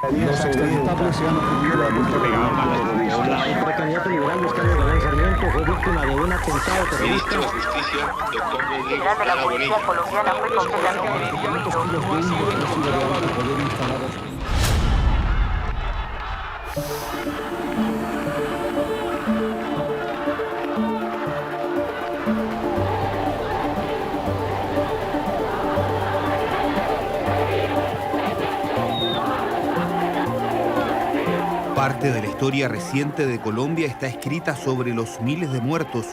Los extraditables se han ofendido a El precandidato liberal Luis Carlos Galán Sarmiento fue víctima de un atentado terrorista. Ministro de Justicia, doctor Rodrigo General de la Policía Colombiana fue completamente Parte de la historia reciente de Colombia está escrita sobre los miles de muertos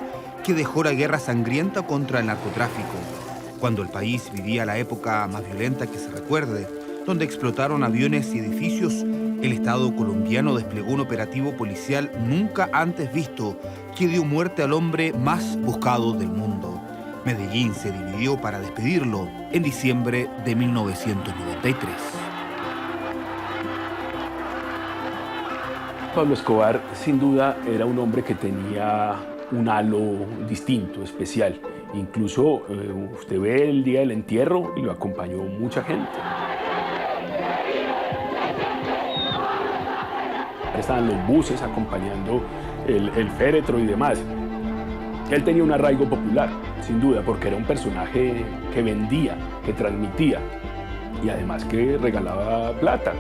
que dejó la guerra sangrienta contra el narcotráfico, cuando el país vivía la época más violenta que se recuerde, donde explotaron aviones y edificios. El Estado colombiano desplegó un operativo policial nunca antes visto que dio muerte al hombre más buscado del mundo. Medellín se dividió para despedirlo en diciembre de 1993. Pablo Escobar, sin duda, era un hombre que tenía un halo distinto, especial. Incluso usted ve el día del entierro y lo acompañó mucha gente. Estaban los buses acompañando el féretro y demás. Él tenía un arraigo popular, sin duda, porque era un personaje que vendía, que transmitía y además que regalaba plata.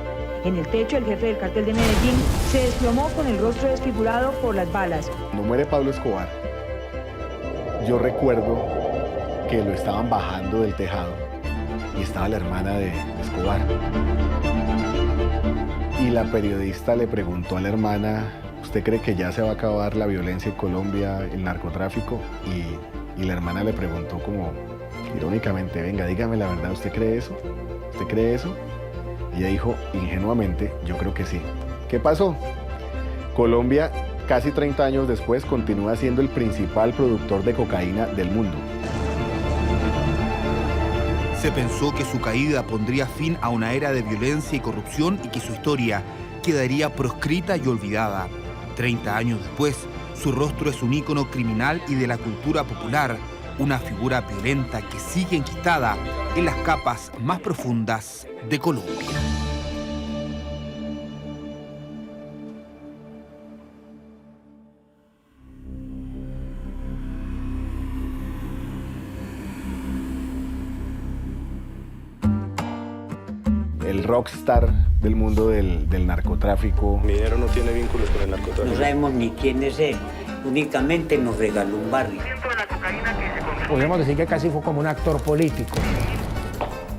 En el techo, el jefe del cartel de Medellín se desplomó con el rostro desfigurado por las balas. Cuando muere Pablo Escobar, yo recuerdo que lo estaban bajando del tejado y estaba la hermana de Escobar. Y la periodista le preguntó a la hermana, ¿usted cree que ya se va a acabar la violencia en Colombia, el narcotráfico? Y la hermana le preguntó como irónicamente, venga, dígame la verdad, ¿usted cree eso? ¿Usted cree eso? Y ella dijo ingenuamente, yo creo que sí. ¿Qué pasó? Colombia, casi 30 años después, continúa siendo el principal productor de cocaína del mundo. Se pensó que su caída pondría fin a una era de violencia y corrupción y que su historia quedaría proscrita y olvidada. 30 años después, su rostro es un ícono criminal y de la cultura popular, una figura violenta que sigue enquistada en las capas más profundas de Colombia. El rockstar del mundo del narcotráfico. Mi dinero no tiene vínculos con el narcotráfico. No sabemos ni quién es él, únicamente nos regaló un barrio. Podemos decir que casi fue como un actor político.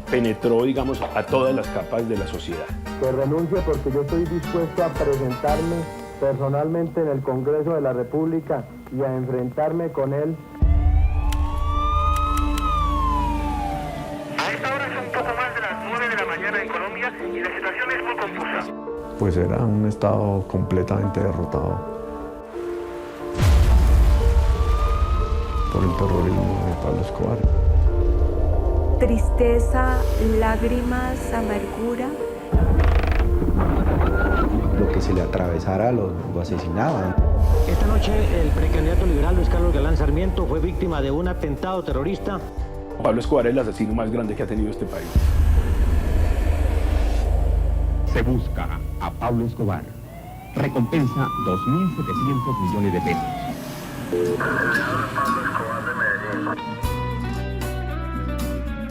Penetró, digamos, a todas las capas de la sociedad. Que renuncie porque yo estoy dispuesto a presentarme personalmente en el Congreso de la República y a enfrentarme con él. A esta hora son un poco más de las 9 de la mañana en Colombia y la situación es muy confusa. Pues era un estado completamente derrotado por el terrorismo de Pablo Escobar. Tristeza, lágrimas, amargura. Lo que se le atravesara lo asesinaban. Esta noche el precandidato liberal Luis Carlos Galán Sarmiento fue víctima de un atentado terrorista. Pablo Escobar es el asesino más grande que ha tenido este país. Se busca a Pablo Escobar. Recompensa 2.700 millones de pesos.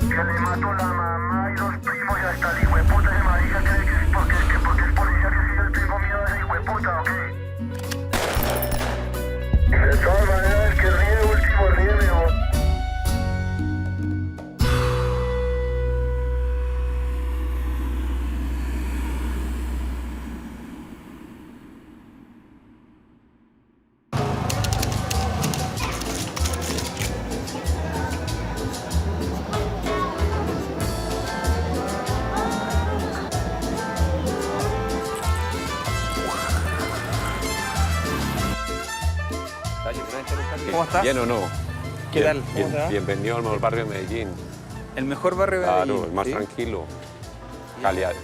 Que le mató la mamá y los primos y hasta el hijo de puta de marica cree que porque es policía que sigue el primo mío de ese hijo de puta, ¿o qué? De todas maneras, el que ríe último ríe mejor. ¿Cómo estás? ¿Bien o no? ¿Qué tal? Bienvenido al mejor barrio de Medellín. ¿El mejor barrio de Medellín? Claro, el más tranquilo.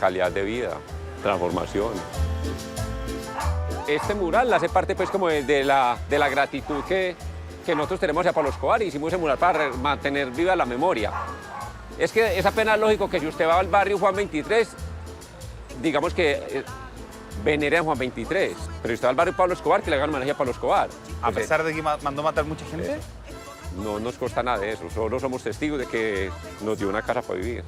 Calidad de vida, transformación. Este mural hace parte pues como de la gratitud que nosotros tenemos hacia Pablo Escobar. Hicimos ese mural para mantener viva la memoria. Es que es apenas lógico que si usted va al barrio Juan 23, digamos que venera a Juan 23, pero está el barrio Pablo Escobar, que le hagan homenaje a Pablo Escobar. A pesar de que mandó matar mucha gente. No nos consta nada de eso, solo somos testigos de que nos dio una casa para vivir.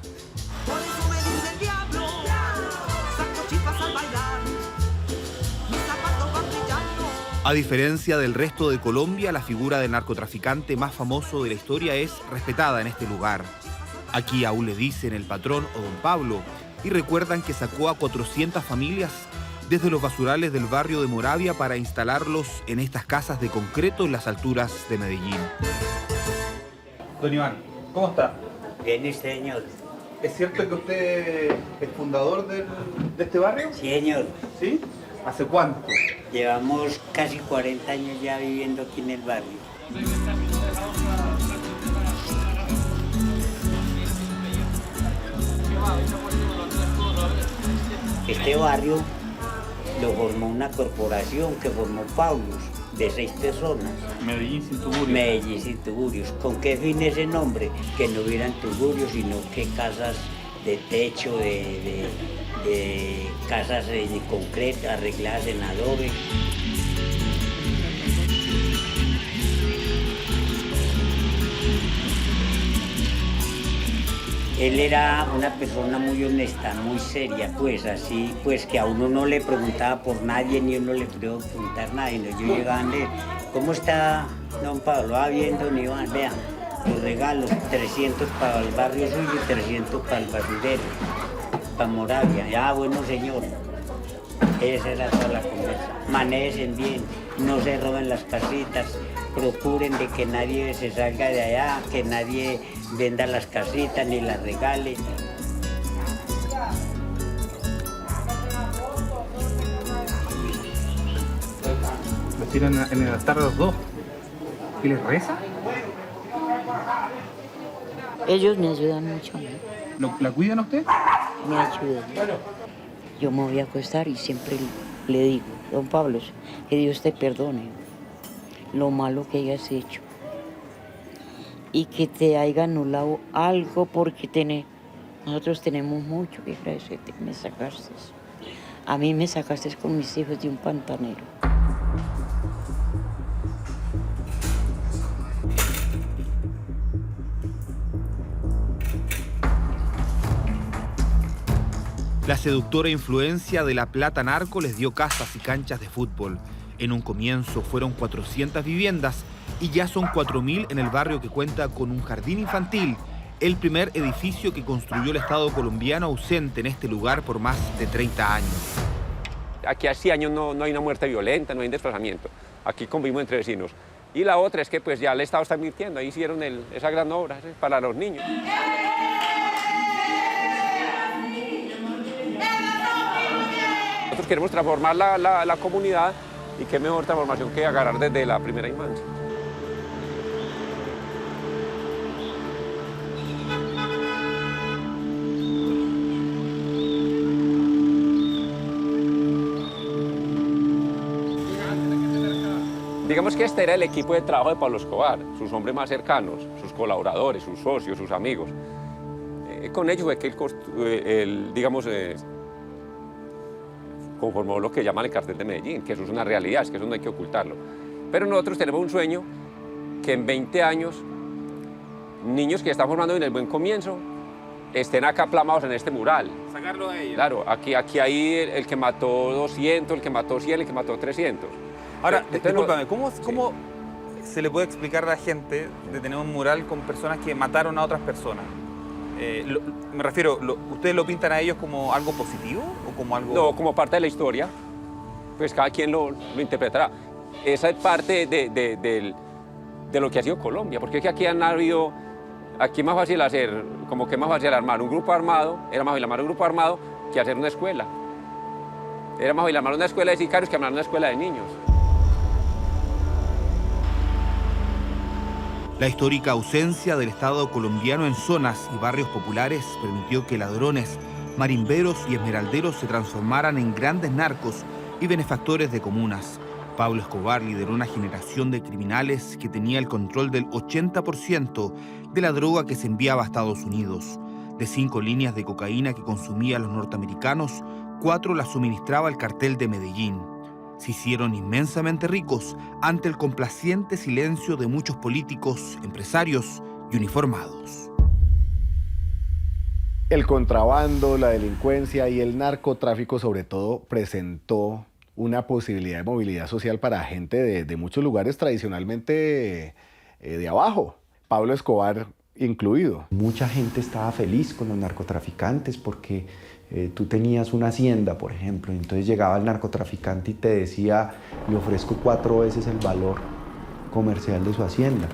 A diferencia del resto de Colombia, la figura del narcotraficante más famoso de la historia es respetada en este lugar. Aquí aún le dicen el patrón o don Pablo y recuerdan que sacó a 400 familias desde los basurales del barrio de Moravia para instalarlos en estas casas de concreto en las alturas de Medellín. Don Iván, ¿cómo está? Bien, señor. ¿Es cierto que usted es fundador de este barrio? Sí, señor. ¿Sí? ¿Hace cuánto? Llevamos casi 40 años ya viviendo aquí en el barrio. Este barrio lo formó una corporación que formó Paulos, de 6 personas. Medellín sin tugurios. Medellín sin tugurios. ¿Con qué fin ese nombre? Que no hubieran tugurios, sino que casas de techo, de casas de concreto, arregladas en adobe. Él era una persona muy honesta, muy seria, pues así, pues que a uno no le preguntaba por nadie, ni uno le podía preguntar a nadie. No, yo llegaba a leer, ¿cómo está don Pablo? Ah, bien, don Iván, vean, los regalos, 300 para el barrio suyo y 300 para el basurero, para Moravia. Ah, bueno, señor. Esa era toda la conversa. Manéjense bien, no se roben las casitas, procuren de que nadie se salga de allá, que nadie venda las casitas ni las regale. Los tiran en el altar los dos. ¿Y les reza? Ellos me ayudan mucho. ¿La cuidan a usted? Me ayudan. Yo me voy a acostar y siempre le digo, don Pablo, que Dios te perdone lo malo que hayas hecho y que te haya anulado algo, porque nosotros tenemos mucho que agradecerte que me sacaste. A mí me sacaste con mis hijos de un pantanero. La seductora influencia de la plata narco les dio casas y canchas de fútbol. En un comienzo fueron 400 viviendas y ya son 4.000 en el barrio, que cuenta con un jardín infantil, el primer edificio que construyó el Estado colombiano, ausente en este lugar por más de 30 años. Aquí hace años no hay una muerte violenta, no hay un desplazamiento. Aquí convivimos entre vecinos. Y la otra es que pues ya el Estado está invirtiendo, ahí hicieron esa gran obra para los niños. Nosotros queremos transformar la comunidad, y qué mejor transformación que agarrar desde la primera infancia. Digamos que este era el equipo de trabajo de Pablo Escobar, sus hombres más cercanos, sus colaboradores, sus socios, sus amigos. Con ellos fue que él conformó lo que llaman el cartel de Medellín, que eso es una realidad, es que eso no hay que ocultarlo. Pero nosotros tenemos un sueño, que en 20 años, niños que están formando en el buen comienzo, estén acá plasmados en este mural. Sacarlo de ellos. Claro, aquí hay el que mató 200, el que mató 100, el que mató 300. Ahora, discúlpame, ¿cómo se le puede explicar a la gente de tener un mural con personas que mataron a otras personas? Me refiero, ¿ustedes lo pintan a ellos como algo positivo o como algo...? No, como parte de la historia, pues cada quien lo interpretará. Esa es parte de lo que ha sido Colombia, porque es que aquí aquí es más fácil hacer, como que es más fácil armar un grupo armado, era más fácil armar un grupo armado que hacer una escuela. Era más fácil armar una escuela de sicarios que armar una escuela de niños. La histórica ausencia del Estado colombiano en zonas y barrios populares permitió que ladrones, marimberos y esmeralderos se transformaran en grandes narcos y benefactores de comunas. Pablo Escobar lideró una generación de criminales que tenía el control del 80% de la droga que se enviaba a Estados Unidos. De 5 líneas de cocaína que consumían los norteamericanos, 4 las suministraba el cartel de Medellín. Se hicieron inmensamente ricos ante el complaciente silencio de muchos políticos, empresarios y uniformados. El contrabando, la delincuencia y el narcotráfico sobre todo presentó una posibilidad de movilidad social para gente de muchos lugares tradicionalmente de abajo, Pablo Escobar incluido. Mucha gente estaba feliz con los narcotraficantes porque tú tenías una hacienda, por ejemplo, y entonces llegaba el narcotraficante y te decía, le ofrezco 4 veces el valor comercial de su hacienda.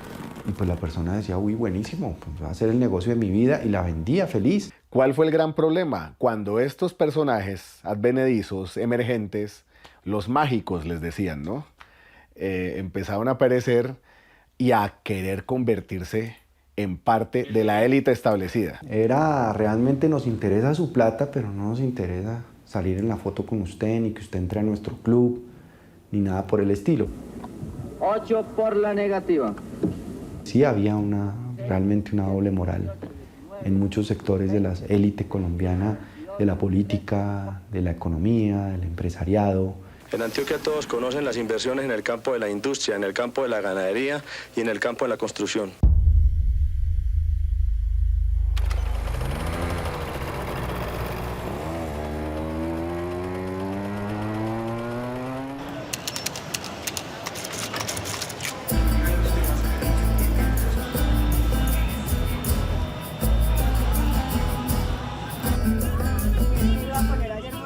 Y pues la persona decía, uy, buenísimo, pues va a ser el negocio de mi vida, y la vendía feliz. ¿Cuál fue el gran problema? Cuando estos personajes advenedizos, emergentes, los mágicos les decían, ¿no? Empezaron a aparecer y a querer convertirse en parte de la élite establecida. Realmente nos interesa su plata, pero no nos interesa salir en la foto con usted, ni que usted entre a nuestro club, ni nada por el estilo. 8 por la negativa. Sí había realmente una doble moral en muchos sectores de la élite colombiana, de la política, de la economía, del empresariado. En Antioquia todos conocen las inversiones en el campo de la industria, en el campo de la ganadería y en el campo de la construcción.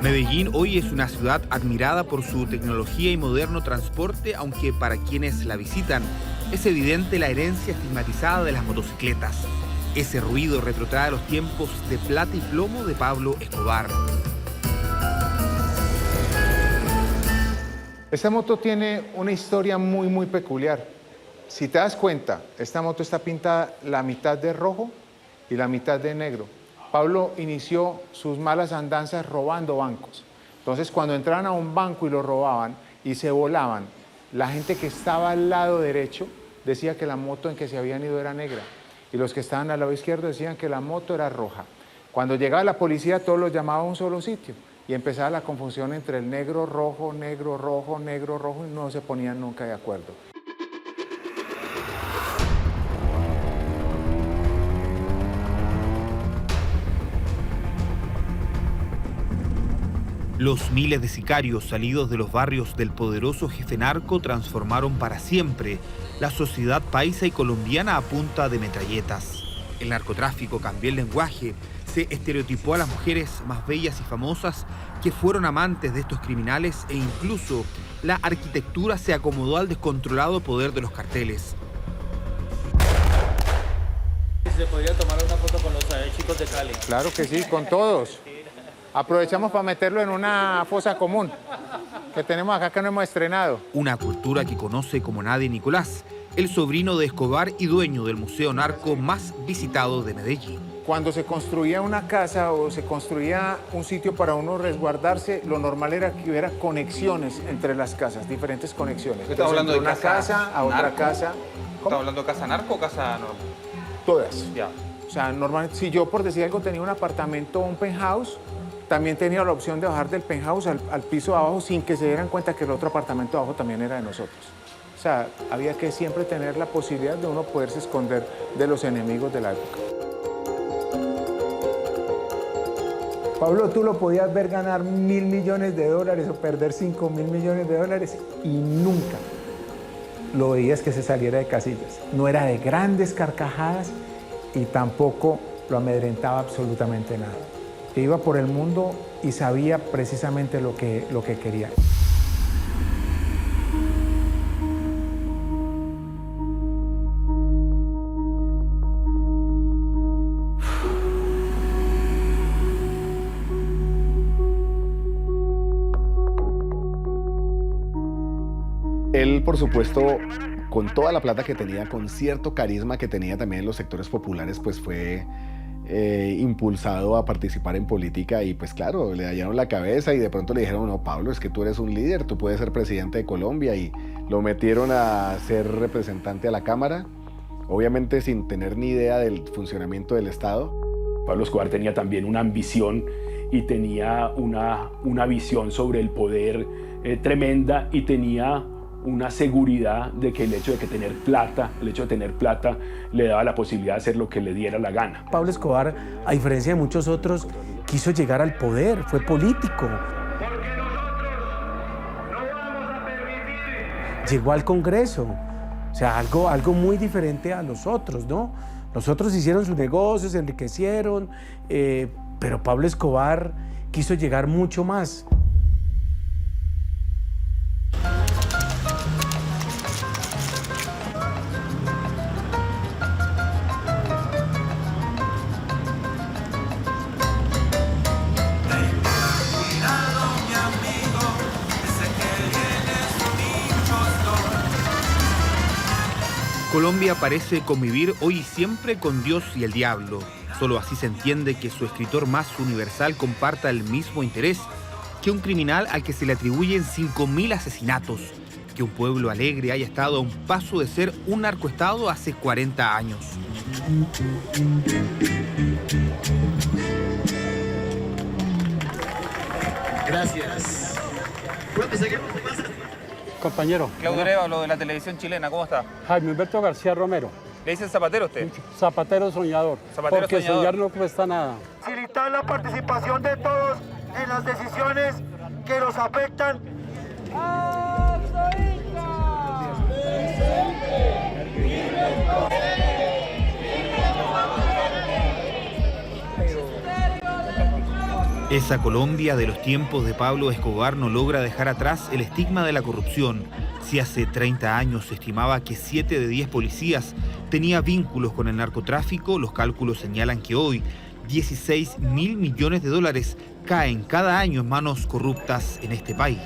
Medellín hoy es una ciudad admirada por su tecnología y moderno transporte, aunque para quienes la visitan es evidente la herencia estigmatizada de las motocicletas. Ese ruido retrotrae a los tiempos de plata y plomo de Pablo Escobar. Esta moto tiene una historia muy peculiar. Si te das cuenta, esta moto está pintada la mitad de rojo y la mitad de negro. Pablo inició sus malas andanzas robando bancos. Entonces, cuando entraban a un banco y lo robaban y se volaban, la gente que estaba al lado derecho decía que la moto en que se habían ido era negra. Y los que estaban al lado izquierdo decían que la moto era roja. Cuando llegaba la policía, todos los llamaban a un solo sitio. Y empezaba la confusión entre el negro, rojo, negro, rojo, negro, rojo, y no se ponían nunca de acuerdo. Los miles de sicarios salidos de los barrios del poderoso jefe narco transformaron para siempre la sociedad paisa y colombiana a punta de metralletas. El narcotráfico cambió el lenguaje, se estereotipó a las mujeres más bellas y famosas que fueron amantes de estos criminales, e incluso la arquitectura se acomodó al descontrolado poder de los carteles. ¿Se podría tomar una foto con los chicos de Cali? Claro que sí, con todos. Aprovechamos para meterlo en una fosa común que tenemos acá que no hemos estrenado. Una cultura que conoce como nadie Nicolás, el sobrino de Escobar y dueño del museo narco más visitado de Medellín. Cuando se construía una casa o se construía un sitio para uno resguardarse, lo normal era que hubiera conexiones entre las casas, diferentes conexiones. ¿Estás hablando de una casa a otra casa? ¿Estás hablando de casa narco o casa normal? Todas. Ya. O sea, normalmente, si yo por decir algo tenía un apartamento o un penthouse, también tenía la opción de bajar del penthouse al piso de abajo sin que se dieran cuenta que el otro apartamento de abajo también era de nosotros. O sea, había que siempre tener la posibilidad de uno poderse esconder de los enemigos de la época. Pablo, tú lo podías ver ganar $1.000 millones o perder $5.000 millones y nunca lo veías que se saliera de casillas. No era de grandes carcajadas y tampoco lo amedrentaba absolutamente nada. Que iba por el mundo y sabía precisamente lo que quería. Él, por supuesto, con toda la plata que tenía, con cierto carisma que tenía también en los sectores populares, pues fue impulsado a participar en política y pues claro, le dañaron la cabeza y de pronto le dijeron, no, Pablo, es que tú eres un líder, tú puedes ser presidente de Colombia, y lo metieron a ser representante a la Cámara, obviamente sin tener ni idea del funcionamiento del Estado. Pablo Escobar tenía también una ambición y tenía una visión sobre el poder tremenda, y tenía una seguridad de que el hecho de tener plata le daba la posibilidad de hacer lo que le diera la gana. Pablo Escobar, a diferencia de muchos otros, quiso llegar al poder, fue político. Llegó al Congreso, o sea, algo muy diferente a los otros, ¿no? Los otros hicieron sus negocios, se enriquecieron, pero Pablo Escobar quiso llegar mucho más. Colombia parece convivir hoy y siempre con Dios y el diablo. Solo así se entiende que su escritor más universal comparta el mismo interés que un criminal al que se le atribuyen 5.000 asesinatos, que un pueblo alegre haya estado a un paso de ser un narcoestado hace 40 años. Gracias. Compañero. Claudio Arevalo, de la televisión chilena, ¿cómo está? Jaime Humberto García Romero. ¿Le dicen zapatero usted? Zapatero soñador. Zapatero porque soñador. Soñar no cuesta nada. Facilitar la participación de todos en las decisiones que nos afectan. Esa Colombia de los tiempos de Pablo Escobar no logra dejar atrás el estigma de la corrupción. Si hace 30 años se estimaba que 7 de 10 policías tenía vínculos con el narcotráfico, los cálculos señalan que hoy 16.000 millones de dólares caen cada año en manos corruptas en este país.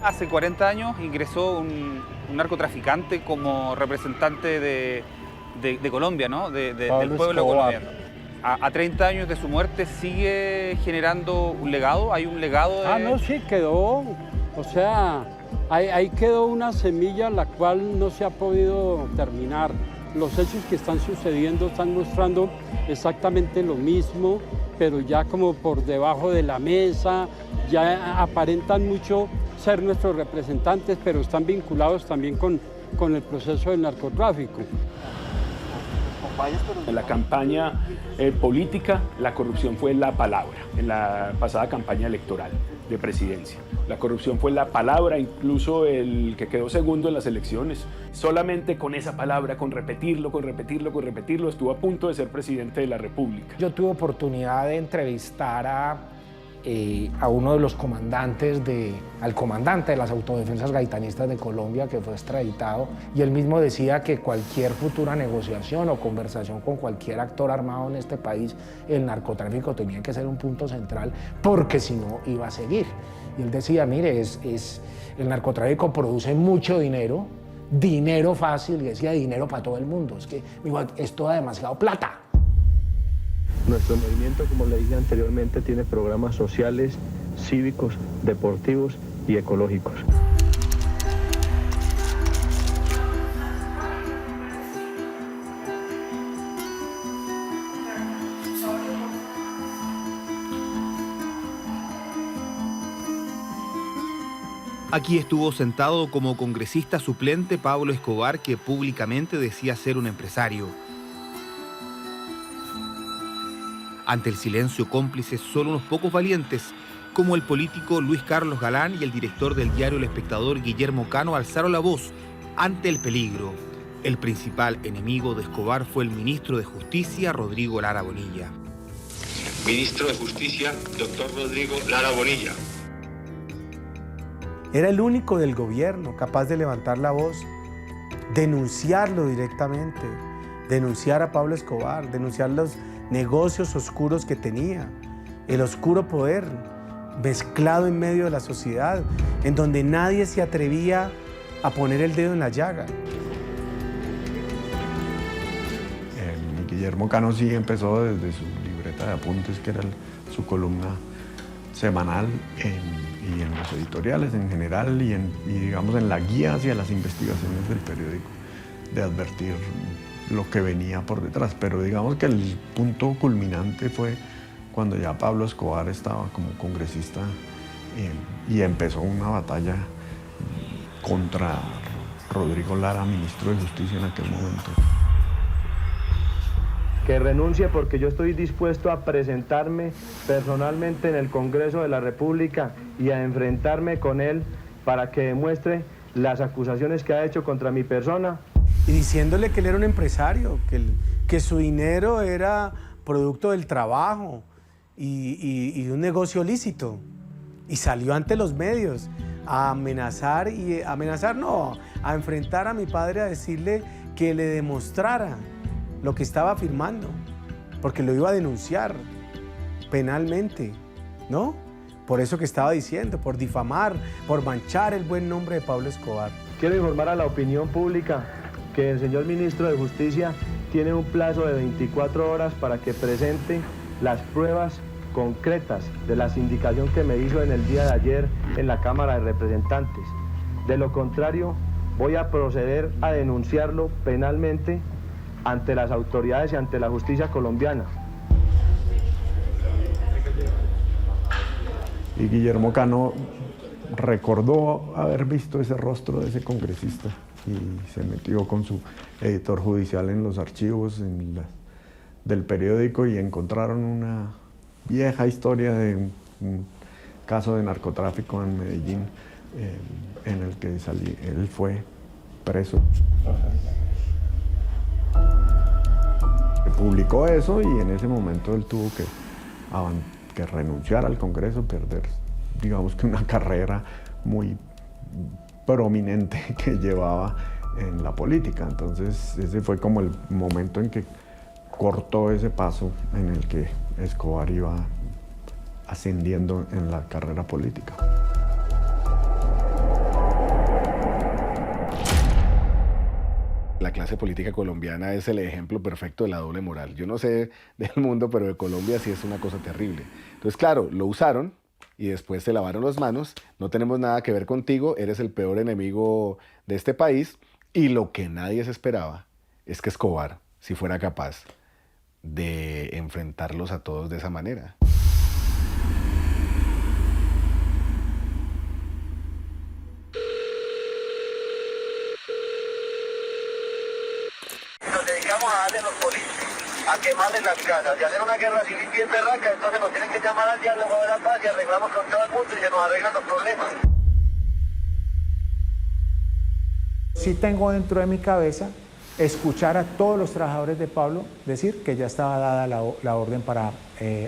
Hace 40 años ingresó un narcotraficante como representante de Colombia, ¿no? Del pueblo colombiano. A 30 años de su muerte, ¿sigue generando un legado? ¿Hay un legado de...? No, sí, quedó. O sea, ahí quedó una semilla la cual no se ha podido terminar. Los hechos que están sucediendo están mostrando exactamente lo mismo, pero ya como por debajo de la mesa, ya aparentan mucho ser nuestros representantes, pero están vinculados también con el proceso del narcotráfico. En la campaña política, la corrupción fue la palabra. En la pasada campaña electoral de presidencia, la corrupción fue la palabra, incluso el que quedó segundo en las elecciones. Solamente con esa palabra, con repetirlo, estuvo a punto de ser presidente de la República. Yo tuve oportunidad de entrevistar a uno de los comandantes, al comandante de las autodefensas gaitanistas de Colombia, que fue extraditado, y él mismo decía que cualquier futura negociación o conversación con cualquier actor armado en este país, el narcotráfico tenía que ser un punto central, porque si no iba a seguir. Y él decía, mire, el narcotráfico produce mucho dinero, dinero fácil, y decía dinero para todo el mundo, es que esto da demasiado plata. Nuestro movimiento, como le dije anteriormente, tiene programas sociales, cívicos, deportivos y ecológicos. Aquí estuvo sentado como congresista suplente Pablo Escobar, que públicamente decía ser un empresario. Ante el silencio cómplice, solo unos pocos valientes, como el político Luis Carlos Galán y el director del diario El Espectador, Guillermo Cano, alzaron la voz ante el peligro. El principal enemigo de Escobar fue el ministro de Justicia, Rodrigo Lara Bonilla. Ministro de Justicia, doctor Rodrigo Lara Bonilla. Era el único del gobierno capaz de levantar la voz, denunciarlo directamente, denunciar a Pablo Escobar, denunciar los negocios oscuros que tenía, el oscuro poder mezclado en medio de la sociedad, en donde nadie se atrevía a poner el dedo en la llaga. Guillermo Cano sí empezó desde su libreta de apuntes, que era su columna semanal, y en los editoriales en general, y digamos en la guía hacia las investigaciones del periódico, de advertir lo que venía por detrás. Pero digamos que el punto culminante fue cuando ya Pablo Escobar estaba como congresista y empezó una batalla contra Rodrigo Lara, ministro de Justicia en aquel momento. Que renuncie porque yo estoy dispuesto a presentarme personalmente en el Congreso de la República y a enfrentarme con él para que demuestre las acusaciones que ha hecho contra mi persona. Y diciéndole que él era un empresario, que su dinero era producto del trabajo y de un negocio lícito. Y salió ante los medios a amenazar, a enfrentar a mi padre, a decirle que le demostrara lo que estaba afirmando, porque lo iba a denunciar penalmente, ¿no? Por eso que estaba diciendo, por difamar, por manchar el buen nombre de Pablo Escobar. Quiero informar a la opinión pública que el señor ministro de Justicia tiene un plazo de 24 horas para que presente las pruebas concretas de la sindicación que me hizo en el día de ayer en la Cámara de Representantes. De lo contrario, voy a proceder a denunciarlo penalmente ante las autoridades y ante la justicia colombiana. Y Guillermo Cano recordó haber visto ese rostro de ese congresista y se metió con su editor judicial en los archivos del periódico y encontraron una vieja historia de un caso de narcotráfico en Medellín en el que él fue preso. Publicó eso y en ese momento él tuvo que renunciar al Congreso, perder, digamos que una carrera muy prominente que llevaba en la política. Entonces ese fue como el momento en que cortó ese paso en el que Escobar iba ascendiendo en la carrera política. La clase política colombiana es el ejemplo perfecto de la doble moral. Yo no sé del mundo, pero de Colombia sí es una cosa terrible. Entonces, claro, lo usaron y después se lavaron las manos. No tenemos nada que ver contigo, eres el peor enemigo de este país. Y lo que nadie se esperaba es que Escobar, si fuera capaz de enfrentarlos a todos de esa manera. Nos dedicamos a darle a los políticos, a quemarles las casas y hacer una guerra civil bien berraca. Entonces nos tienen que llamar al diálogo de la paz y arreglamos con todo el mundo y se nos arreglan los problemas. Sí tengo dentro de mi cabeza escuchar a todos los trabajadores de Pablo decir que ya estaba dada la orden para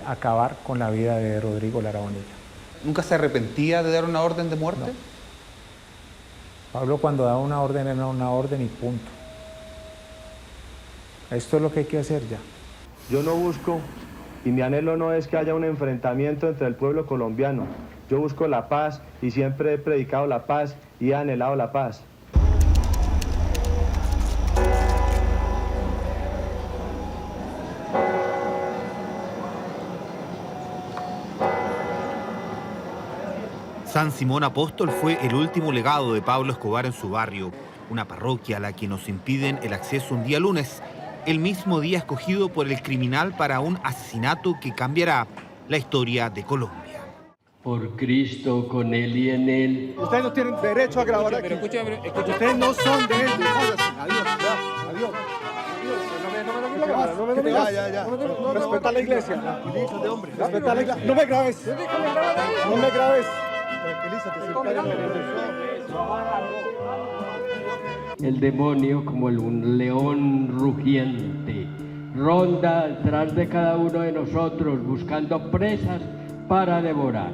acabar con la vida de Rodrigo Lara Bonilla. ¿Nunca se arrepentía de dar una orden de muerte? No. Pablo cuando daba una orden era una orden y punto. Esto es lo que hay que hacer ya. Yo no busco, y mi anhelo no es que haya un enfrentamiento entre el pueblo colombiano. Yo busco la paz y siempre he predicado la paz y he anhelado la paz. San Simón Apóstol fue el último legado de Pablo Escobar en su barrio, una parroquia a la que nos impiden el acceso un día lunes, el mismo día escogido por el criminal para un asesinato que cambiará la historia de Colombia. Por Cristo, con Él y en Él. Ustedes no tienen derecho a grabar aquí. Escúchame. Ustedes no son de Él. Adiós. Adiós. Ya. Respeta a la iglesia. Respeta a la iglesia. No me grabes. No me grabes. El demonio, como un león rugiente, ronda detrás de cada uno de nosotros buscando presas para devorar.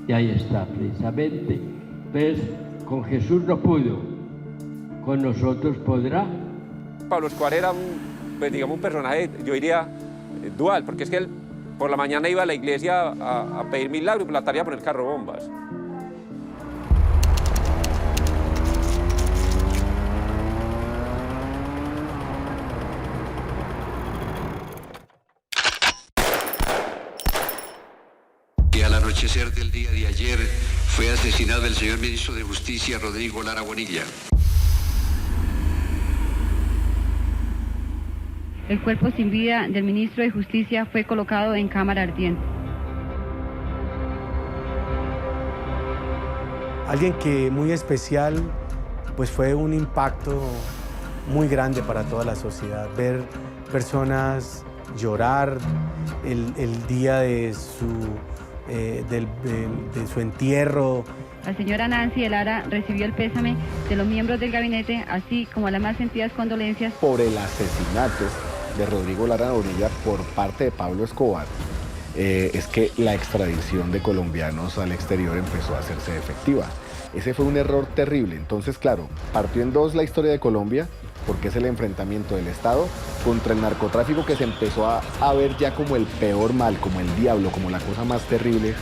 Y ahí está, precisamente. ¿Ves? Con Jesús no pudo, con nosotros podrá. Pablo Escobar era un personaje, yo diría, dual, porque es que él por la mañana iba a la iglesia a pedir milagros y por la tarde a poner carrobombas. Y al anochecer del día de ayer fue asesinado el señor ministro de Justicia, Rodrigo Lara Bonilla. El cuerpo sin vida del ministro de Justicia fue colocado en cámara ardiente. Alguien que muy especial, pues fue un impacto muy grande para toda la sociedad. Ver personas llorar el día de su entierro. La señora Nancy de Lara recibió el pésame de los miembros del gabinete, así como las más sentidas condolencias por el asesinato de Rodrigo Lara Bonilla por parte de Pablo Escobar. Es que la extradición de colombianos al exterior empezó a hacerse efectiva. Ese fue un error terrible. Entonces, claro, partió en dos la historia de Colombia, porque es el enfrentamiento del Estado contra el narcotráfico, que se empezó a ver ya como el peor mal, como el diablo, como la cosa más terrible.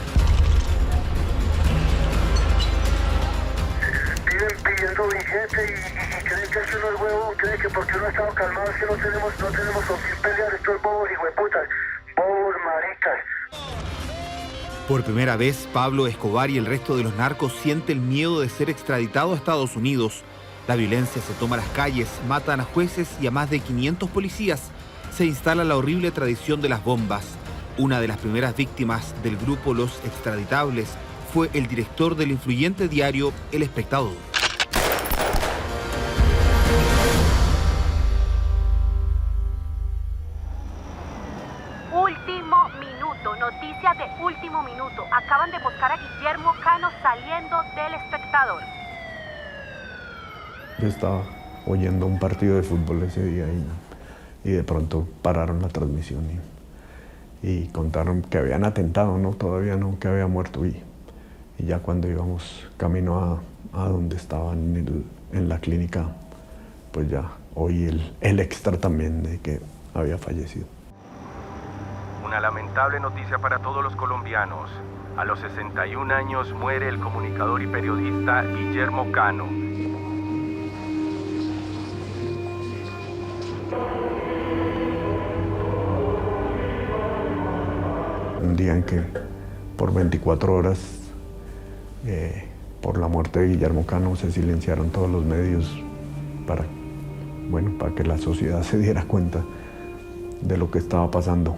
Pidiendo billete y creen que eso no es huevo, creen que porque uno ha estado calmado es que no tenemos con quién pelear. Estos bobos hijueputas, bobos maricas. Por primera vez, Pablo Escobar y el resto de los narcos sienten el miedo de ser extraditado a Estados Unidos. La violencia se toma las calles, matan a jueces y a más de 500 policías. Se instala la horrible tradición de las bombas. Una de las primeras víctimas del grupo Los Extraditables fue el director del influyente diario El Espectador. Último minuto, noticias de último minuto. Acaban de buscar a Guillermo Cano saliendo del Espectador. Yo estaba oyendo un partido de fútbol ese día y de pronto pararon la transmisión y contaron que habían atentado, ¿no? Todavía no, que había muerto. Y ya cuando íbamos camino a donde estaban en la clínica, pues ya oí el extra también de que había fallecido. Una lamentable noticia para todos los colombianos. A los 61 años muere el comunicador y periodista Guillermo Cano. Un día en que por 24 horas, por la muerte de Guillermo Cano, se silenciaron todos los medios para que la sociedad se diera cuenta de lo que estaba pasando.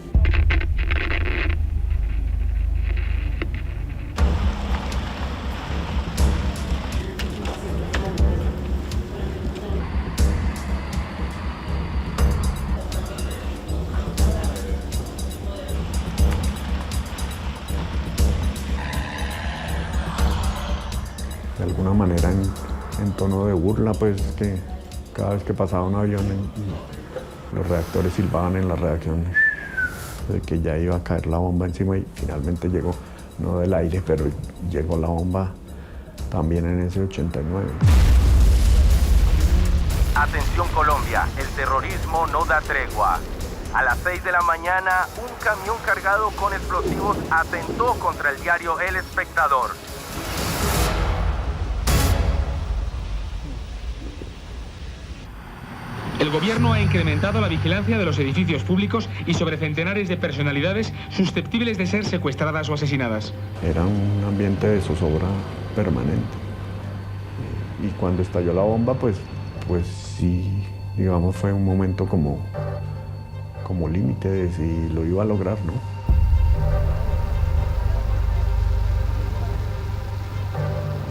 De alguna manera en tono de burla, pues que cada vez que pasaba un avión y los reactores silbaban en la redacción de que ya iba a caer la bomba encima, y finalmente llegó, no del aire, pero llegó la bomba también en ese 89. Atención Colombia, el terrorismo no da tregua. A las 6 de la mañana, un camión cargado con explosivos atentó contra el diario El Espectador. El gobierno ha incrementado la vigilancia de los edificios públicos y sobre centenares de personalidades susceptibles de ser secuestradas o asesinadas. Era un ambiente de zozobra permanente. Y cuando estalló la bomba, pues sí, digamos, fue un momento como límite de si lo iba a lograr, ¿no?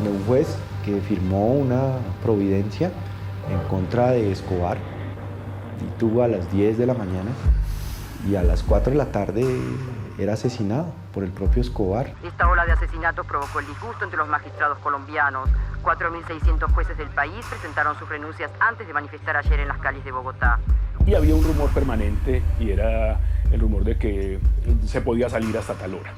Un juez que firmó una providencia en contra de Escobar y tuvo a las 10 de la mañana y a las 4 de la tarde era asesinado por el propio Escobar. Esta ola de asesinatos provocó el disgusto entre los magistrados colombianos. 4.600 jueces del país presentaron sus renuncias antes de manifestar ayer en las calles de Bogotá. Y había un rumor permanente, y era el rumor de que se podía salir hasta tal hora.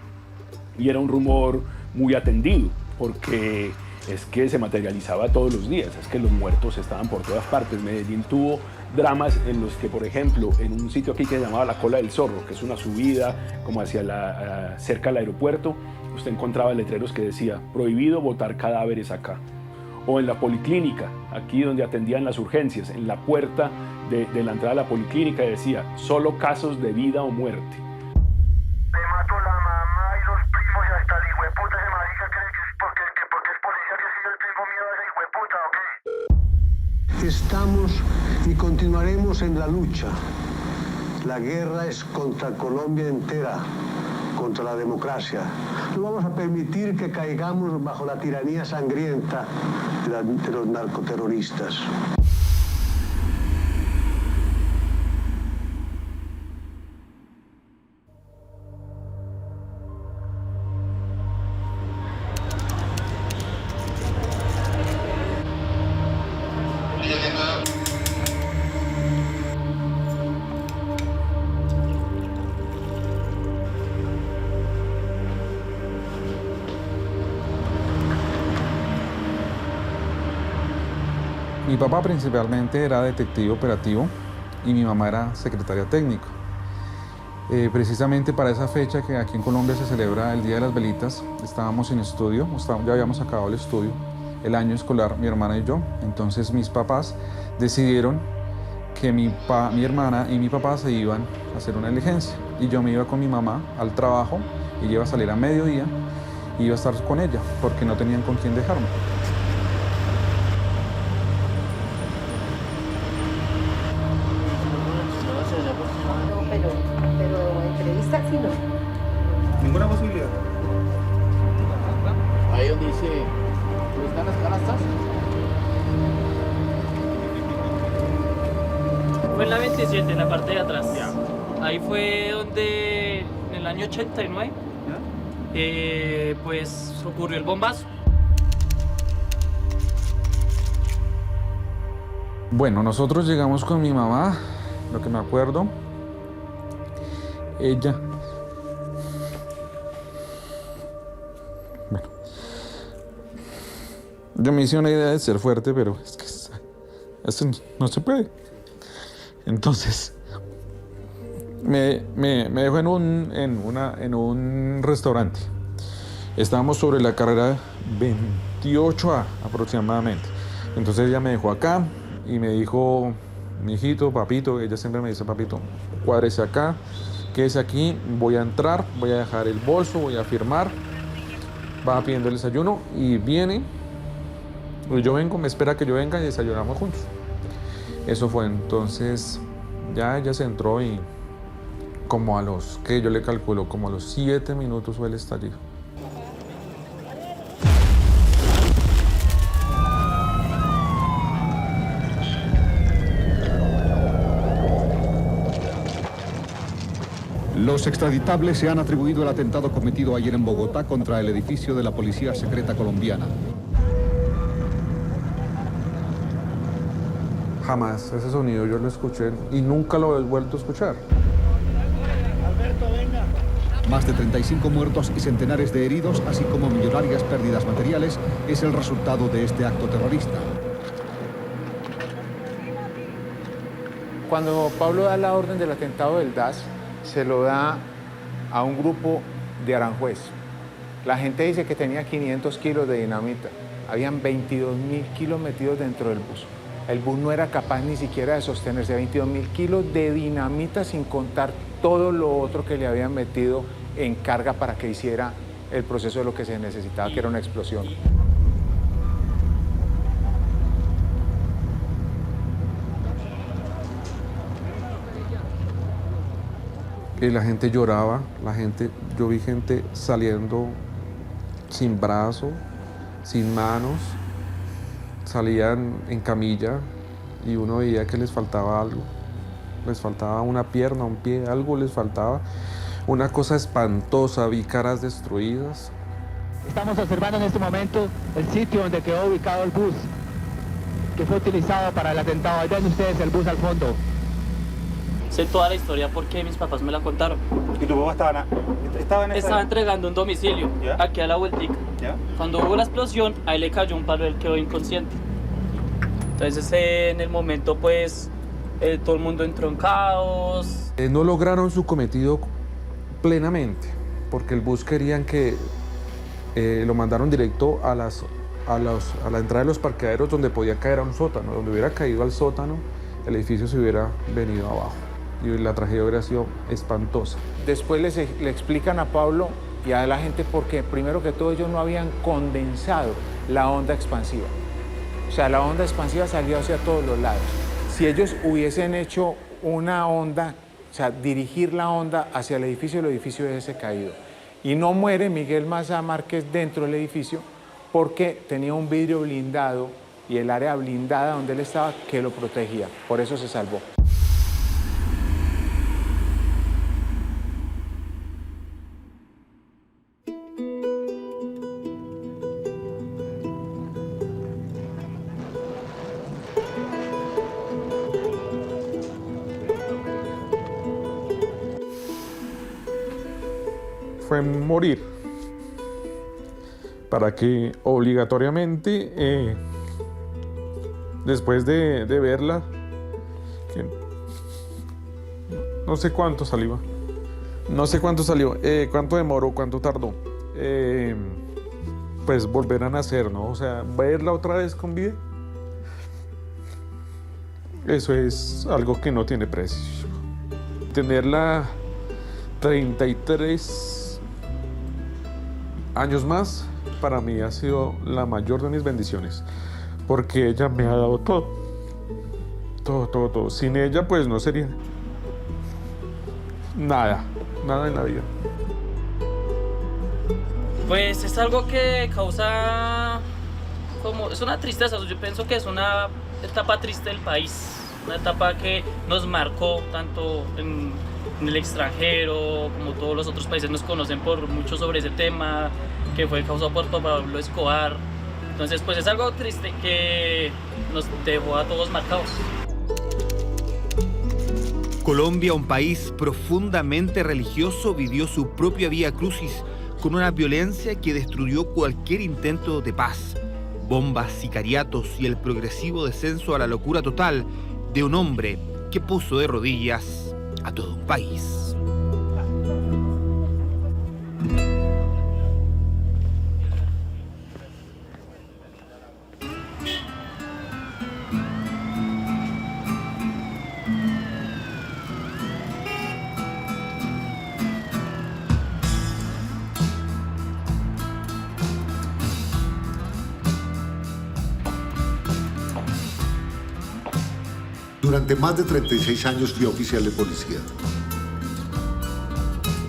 Y era un rumor muy atendido, porque es que se materializaba todos los días, es que los muertos estaban por todas partes. Medellín tuvo dramas en los que, por ejemplo, en un sitio aquí que se llamaba La Cola del Zorro, que es una subida como hacia cerca del aeropuerto, usted encontraba letreros que decía prohibido botar cadáveres acá. O en la policlínica, aquí donde atendían las urgencias, en la puerta de la entrada a la policlínica decía solo casos de vida o muerte. Estamos y continuaremos en la lucha La guerra es contra Colombia entera, contra la democracia. No vamos a permitir que caigamos bajo la tiranía sangrienta de los narcoterroristas. Mi papá principalmente era detective operativo y mi mamá era secretaria técnica. Precisamente para esa fecha que aquí en Colombia se celebra el Día de las Velitas, estábamos en estudio, ya habíamos acabado el estudio, el año escolar, mi hermana y yo. Entonces mis papás decidieron que mi hermana y mi papá se iban a hacer una diligencia y yo me iba con mi mamá al trabajo y iba a salir a mediodía y iba a estar con ella porque no tenían con quién dejarme. Ninguna posibilidad. Ahí donde dice, ¿están las canastas? Fue en la 27, en la parte de atrás. Ahí fue donde, en el año 89, pues ocurrió el bombazo. Bueno, nosotros llegamos con mi mamá, lo que me acuerdo. Ella... Bueno, yo me hice una idea de ser fuerte, pero es que eso no se puede. Entonces, me dejó en un restaurante. Estábamos sobre la carrera 28A aproximadamente. Entonces ella me dejó acá y me dijo, mi hijito, papito, ella siempre me dice, papito, cuádrese acá, quédese aquí, voy a entrar, voy a dejar el bolso, voy a firmar, va pidiendo el desayuno y viene, pues yo vengo, me espera que yo venga y desayunamos juntos. Eso fue, entonces ya ella se entró y como a los, que yo le calculo, como a los 7 minutos fue el estallido. Los extraditables se han atribuido el atentado cometido ayer en Bogotá contra el edificio de la Policía Secreta Colombiana. Jamás ese sonido yo lo escuché y nunca lo he vuelto a escuchar. Más de 35 muertos y centenares de heridos, así como millonarias pérdidas materiales, es el resultado de este acto terrorista. Cuando Pablo da la orden del atentado del DAS, se lo da a un grupo de Aranjuez. La gente dice que tenía 500 kilos de dinamita. Habían 22.000 kilos metidos dentro del bus. El bus no era capaz ni siquiera de sostenerse. 22.000 kilos de dinamita sin contar todo lo otro que le habían metido en carga para que hiciera el proceso de lo que se necesitaba, que era una explosión. Y la gente lloraba, yo vi gente saliendo sin brazo, sin manos, salían en camilla y uno veía que les faltaba algo, les faltaba una pierna, un pie, algo les faltaba, una cosa espantosa, vi caras destruidas. Estamos observando en este momento el sitio donde quedó ubicado el bus que fue utilizado para el atentado. Ahí ven ustedes el bus al fondo. Sé toda la historia porque mis papás me la contaron. ¿Y tu papá estaba entregando un domicilio, aquí a la vueltica. Cuando hubo la explosión, ahí le cayó un palo y él quedó inconsciente. Entonces en el momento pues todo el mundo entró en caos. No lograron su cometido plenamente, porque el bus querían que lo mandaron directo a la entrada de los parqueaderos donde podía caer a un sótano. Donde hubiera caído al sótano, el edificio se hubiera venido abajo. Y la tragedia hubiera sido espantosa. Después le explican a Pablo y a la gente porque primero que todo ellos no habían condensado la onda expansiva. O sea, la onda expansiva salió hacia todos los lados. Si ellos hubiesen hecho una onda o sea, dirigir la onda hacia el edificio ese caído. Y no muere Miguel Maza Márquez dentro del edificio porque tenía un vidrio blindado y el área blindada donde él estaba que lo protegía. Por eso se salvó. Fue morir para que obligatoriamente después de verla, que no sé cuánto salió, cuánto demoró, cuánto tardó, pues volver a nacer, ¿no? O sea, verla otra vez con vida, eso es algo que no tiene precio. Tenerla 33 años más, para mí ha sido la mayor de mis bendiciones, porque ella me ha dado todo. Sin ella, pues no sería nada en la vida. Pues es algo que causa es una tristeza. Yo pienso que es una etapa triste del país, una etapa que nos marcó tanto en el extranjero, como todos los otros países nos conocen por mucho sobre ese tema, que fue causado por Pablo Escobar. Entonces, pues es algo triste que nos dejó a todos marcados. Colombia, un país profundamente religioso, vivió su propia vía crucis con una violencia que destruyó cualquier intento de paz. Bombas, sicariatos y el progresivo descenso a la locura total de un hombre que puso de rodillas a todo un país. Durante más de 36 años fui oficial de policía.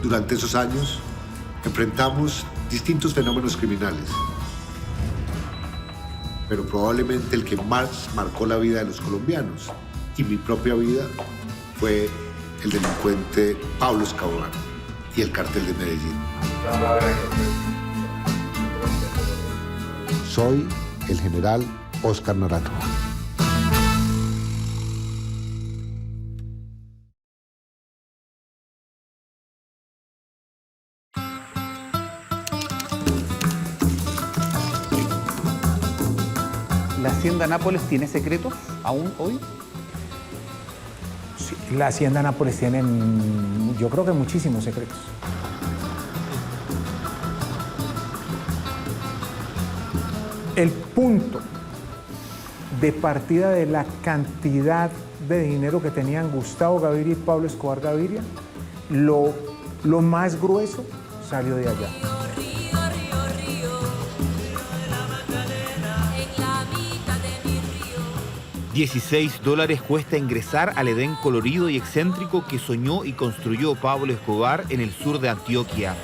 Durante esos años enfrentamos distintos fenómenos criminales, pero probablemente el que más marcó la vida de los colombianos y mi propia vida fue el delincuente Pablo Escobar y el Cártel de Medellín. Soy el general Óscar Norato. ¿La Hacienda Nápoles tiene secretos aún hoy? Sí, la Hacienda Nápoles tiene, yo creo que muchísimos secretos. El punto de partida de la cantidad de dinero que tenían Gustavo Gaviria y Pablo Escobar Gaviria, lo más grueso salió de allá. $16 cuesta ingresar al Edén colorido y excéntrico que soñó y construyó Pablo Escobar en el sur de Antioquia.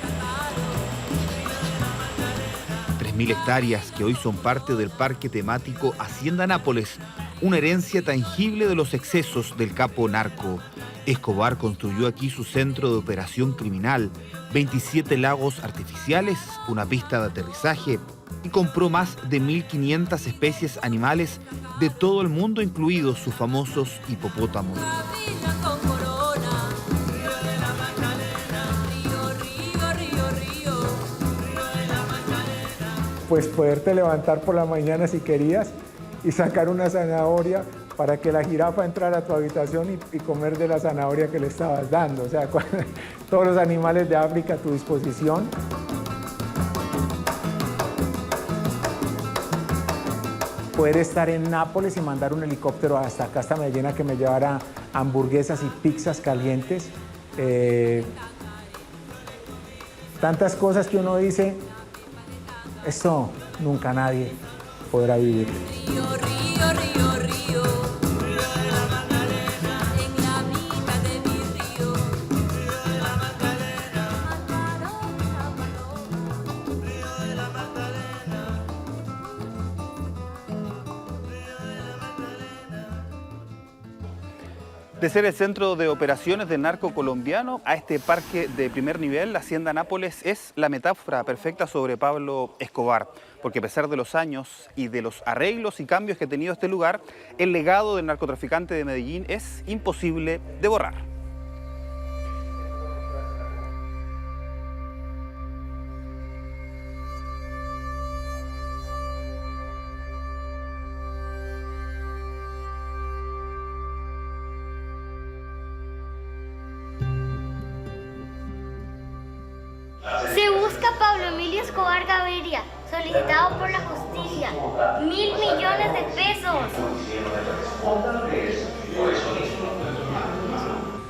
3.000 hectáreas que hoy son parte del parque temático Hacienda Nápoles, una herencia tangible de los excesos del capo narco. Escobar construyó aquí su centro de operación criminal, 27 lagos artificiales, una pista de aterrizaje, y compró más de 1.500 especies animales de todo el mundo, incluidos sus famosos hipopótamos. Pues poderte levantar por la mañana si querías y sacar una zanahoria para que la jirafa entrara a tu habitación y comer de la zanahoria que le estabas dando. O sea, todos los animales de África a tu disposición. Poder estar en Nápoles y mandar un helicóptero hasta acá, hasta Medellín, a que me llevara hamburguesas y pizzas calientes. Tantas cosas que uno dice, esto nunca nadie podrá vivir. De ser el centro de operaciones del narco colombiano a este parque de primer nivel, la Hacienda Nápoles es la metáfora perfecta sobre Pablo Escobar, porque a pesar de los años y de los arreglos y cambios que ha tenido este lugar, el legado del narcotraficante de Medellín es imposible de borrar. Se busca a Pablo Emilio Escobar Gaviria, solicitado por la justicia. 1.000 millones de pesos.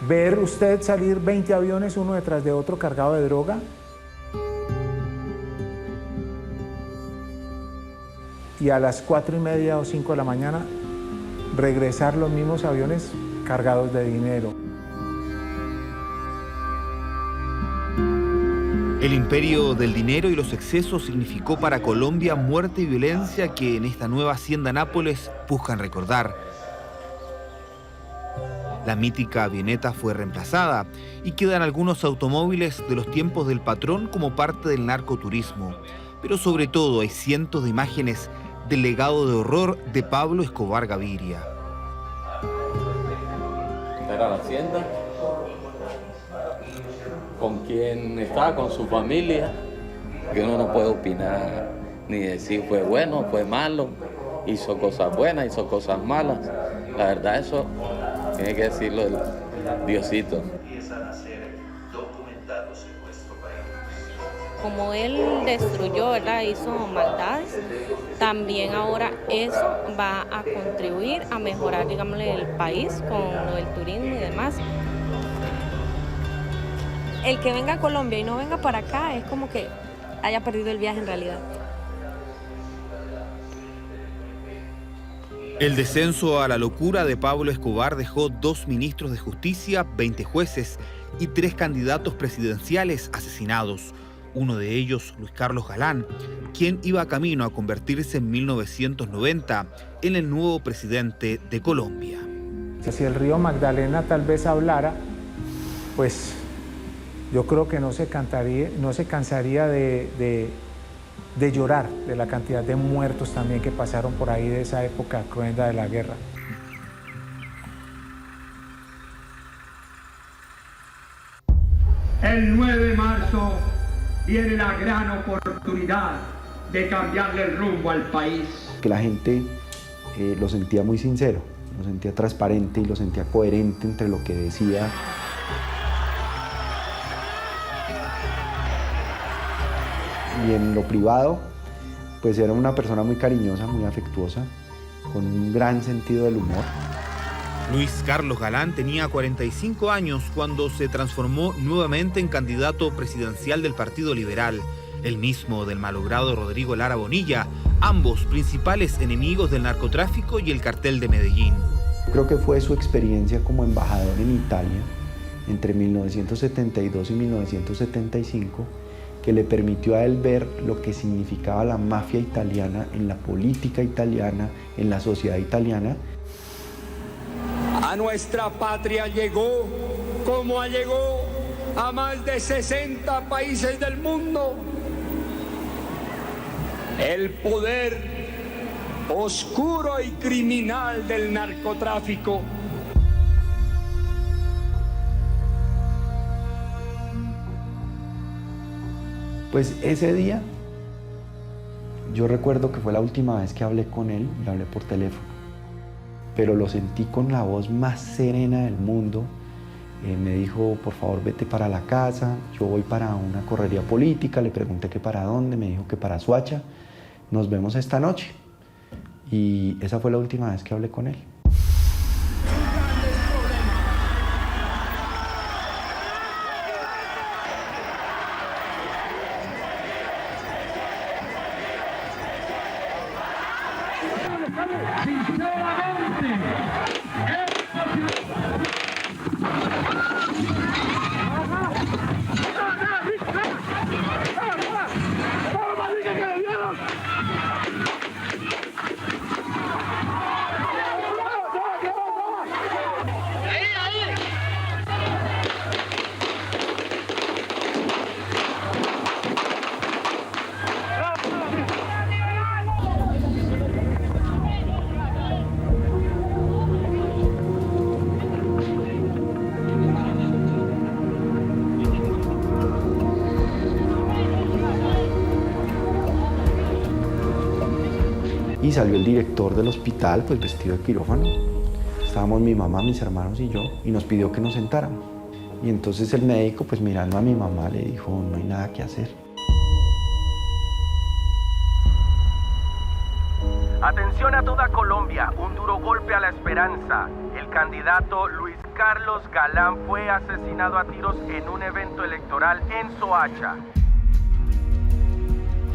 Ver usted salir 20 aviones uno detrás de otro cargado de droga. Y a las 4:30 o 5 de la mañana regresar los mismos aviones cargados de dinero. El imperio del dinero y los excesos significó para Colombia muerte y violencia que en esta nueva Hacienda Nápoles buscan recordar. La mítica avioneta fue reemplazada y quedan algunos automóviles de los tiempos del patrón como parte del narcoturismo. Pero sobre todo hay cientos de imágenes del legado de horror de Pablo Escobar Gaviria. Era la hacienda, con quien estaba, con su familia, que uno no puede opinar ni decir fue bueno, fue malo, hizo cosas buenas, hizo cosas malas. La verdad eso tiene que decirlo el Diosito. Como él destruyó, ¿verdad? Hizo maldades, también ahora eso va a contribuir a mejorar, digámosle, el país con lo del turismo y demás. El que venga a Colombia y no venga para acá es como que haya perdido el viaje en realidad. El descenso a la locura de Pablo Escobar dejó 2 ministros de justicia, 20 jueces y 3 candidatos presidenciales asesinados. Uno de ellos, Luis Carlos Galán, quien iba camino a convertirse en 1990 en el nuevo presidente de Colombia. Si el río Magdalena tal vez hablara, pues yo creo que no se cansaría de llorar de la cantidad de muertos también que pasaron por ahí de esa época cruenta de la guerra. El 9 de marzo viene la gran oportunidad de cambiarle el rumbo al país. Que la gente lo sentía muy sincero, lo sentía transparente y lo sentía coherente entre lo que decía. Y en lo privado, pues era una persona muy cariñosa, muy afectuosa, con un gran sentido del humor. Luis Carlos Galán tenía 45 años cuando se transformó nuevamente en candidato presidencial del Partido Liberal, el mismo del malogrado Rodrigo Lara Bonilla, ambos principales enemigos del narcotráfico y el cartel de Medellín. Creo que fue su experiencia como embajador en Italia entre 1972 y 1975 que le permitió a él ver lo que significaba la mafia italiana en la política italiana, en la sociedad italiana. A nuestra patria llegó, como llegó a más de 60 países del mundo, el poder oscuro y criminal del narcotráfico. Pues ese día, yo recuerdo que fue la última vez que hablé con él, y hablé por teléfono, pero lo sentí con la voz más serena del mundo. Me dijo, por favor, vete para la casa, yo voy para una correría política, le pregunté que para dónde, me dijo que para Soacha, nos vemos esta noche. Y esa fue la última vez que hablé con él. Sinceramente, Y salió el director del hospital, pues vestido de quirófano. Estábamos mi mamá, mis hermanos y yo, y nos pidió que nos sentáramos. Y entonces el médico, pues mirando a mi mamá, le dijo, no hay nada que hacer. Atención a toda Colombia, un duro golpe a la esperanza. El candidato Luis Carlos Galán fue asesinado a tiros en un evento electoral en Soacha.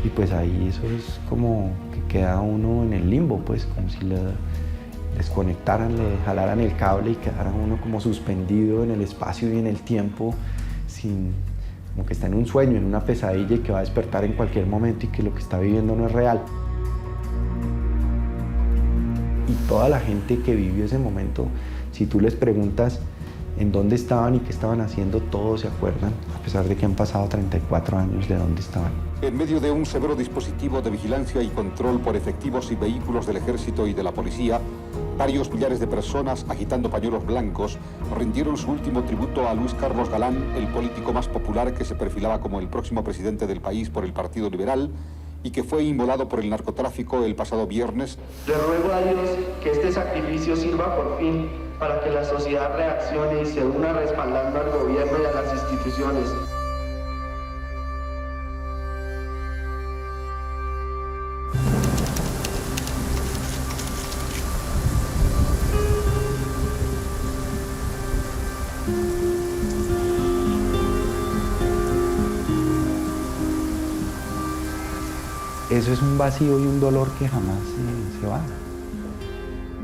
Y pues ahí eso es como que queda uno en el limbo, pues como si le desconectaran, le jalaran el cable y quedara uno como suspendido en el espacio y en el tiempo, como que está en un sueño, en una pesadilla y que va a despertar en cualquier momento y que lo que está viviendo no es real. Y toda la gente que vivió ese momento, si tú les preguntas en dónde estaban y qué estaban haciendo, todos se acuerdan, a pesar de que han pasado 34 años de dónde estaban. En medio de un severo dispositivo de vigilancia y control por efectivos y vehículos del ejército y de la policía, varios millares de personas agitando pañuelos blancos rindieron su último tributo a Luis Carlos Galán, el político más popular que se perfilaba como el próximo presidente del país por el Partido Liberal y que fue inmolado por el narcotráfico el pasado viernes. Le ruego a Dios que este sacrificio sirva por fin para que la sociedad reaccione y se una respaldando al gobierno y a las instituciones. Eso es un vacío y un dolor que jamás se va.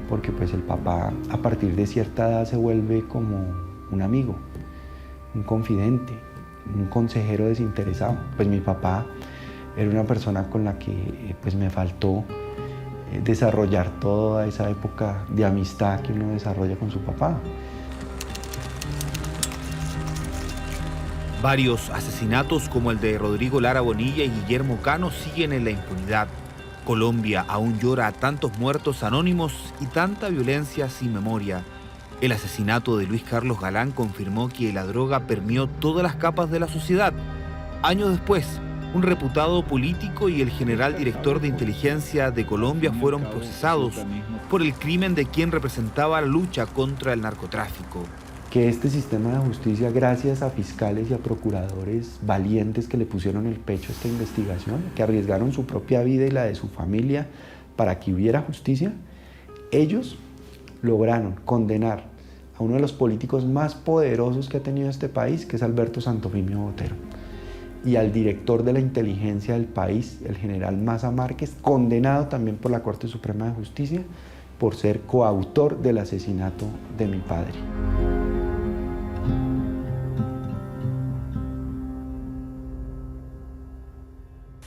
Porque pues el papá a partir de cierta edad se vuelve como un amigo, un confidente, un consejero desinteresado. Pues mi papá era una persona con la que pues me faltó desarrollar toda esa época de amistad que uno desarrolla con su papá. Varios asesinatos como el de Rodrigo Lara Bonilla y Guillermo Cano siguen en la impunidad. Colombia aún llora a tantos muertos anónimos y tanta violencia sin memoria. El asesinato de Luis Carlos Galán confirmó que la droga permeó todas las capas de la sociedad. Años después, un reputado político y el general director de inteligencia de Colombia fueron procesados por el crimen de quien representaba la lucha contra el narcotráfico. Que este sistema de justicia, gracias a fiscales y a procuradores valientes que le pusieron el pecho a esta investigación, que arriesgaron su propia vida y la de su familia para que hubiera justicia, ellos lograron condenar a uno de los políticos más poderosos que ha tenido este país, que es Alberto Santofimio Botero, y al director de la inteligencia del país, el general Maza Márquez, condenado también por la Corte Suprema de Justicia por ser coautor del asesinato de mi padre.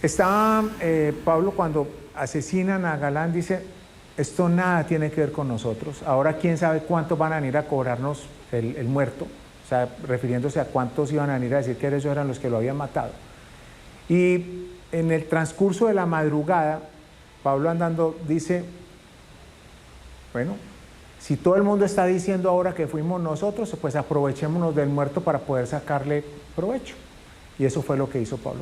Estaba Pablo cuando asesinan a Galán, dice, esto nada tiene que ver con nosotros, ahora quién sabe cuántos van a venir a cobrarnos el muerto, o sea, refiriéndose a cuántos iban a venir a decir que ellos eran los que lo habían matado. Y en el transcurso de la madrugada, Pablo andando dice, bueno, si todo el mundo está diciendo ahora que fuimos nosotros, pues aprovechémonos del muerto para poder sacarle provecho. Y eso fue lo que hizo Pablo.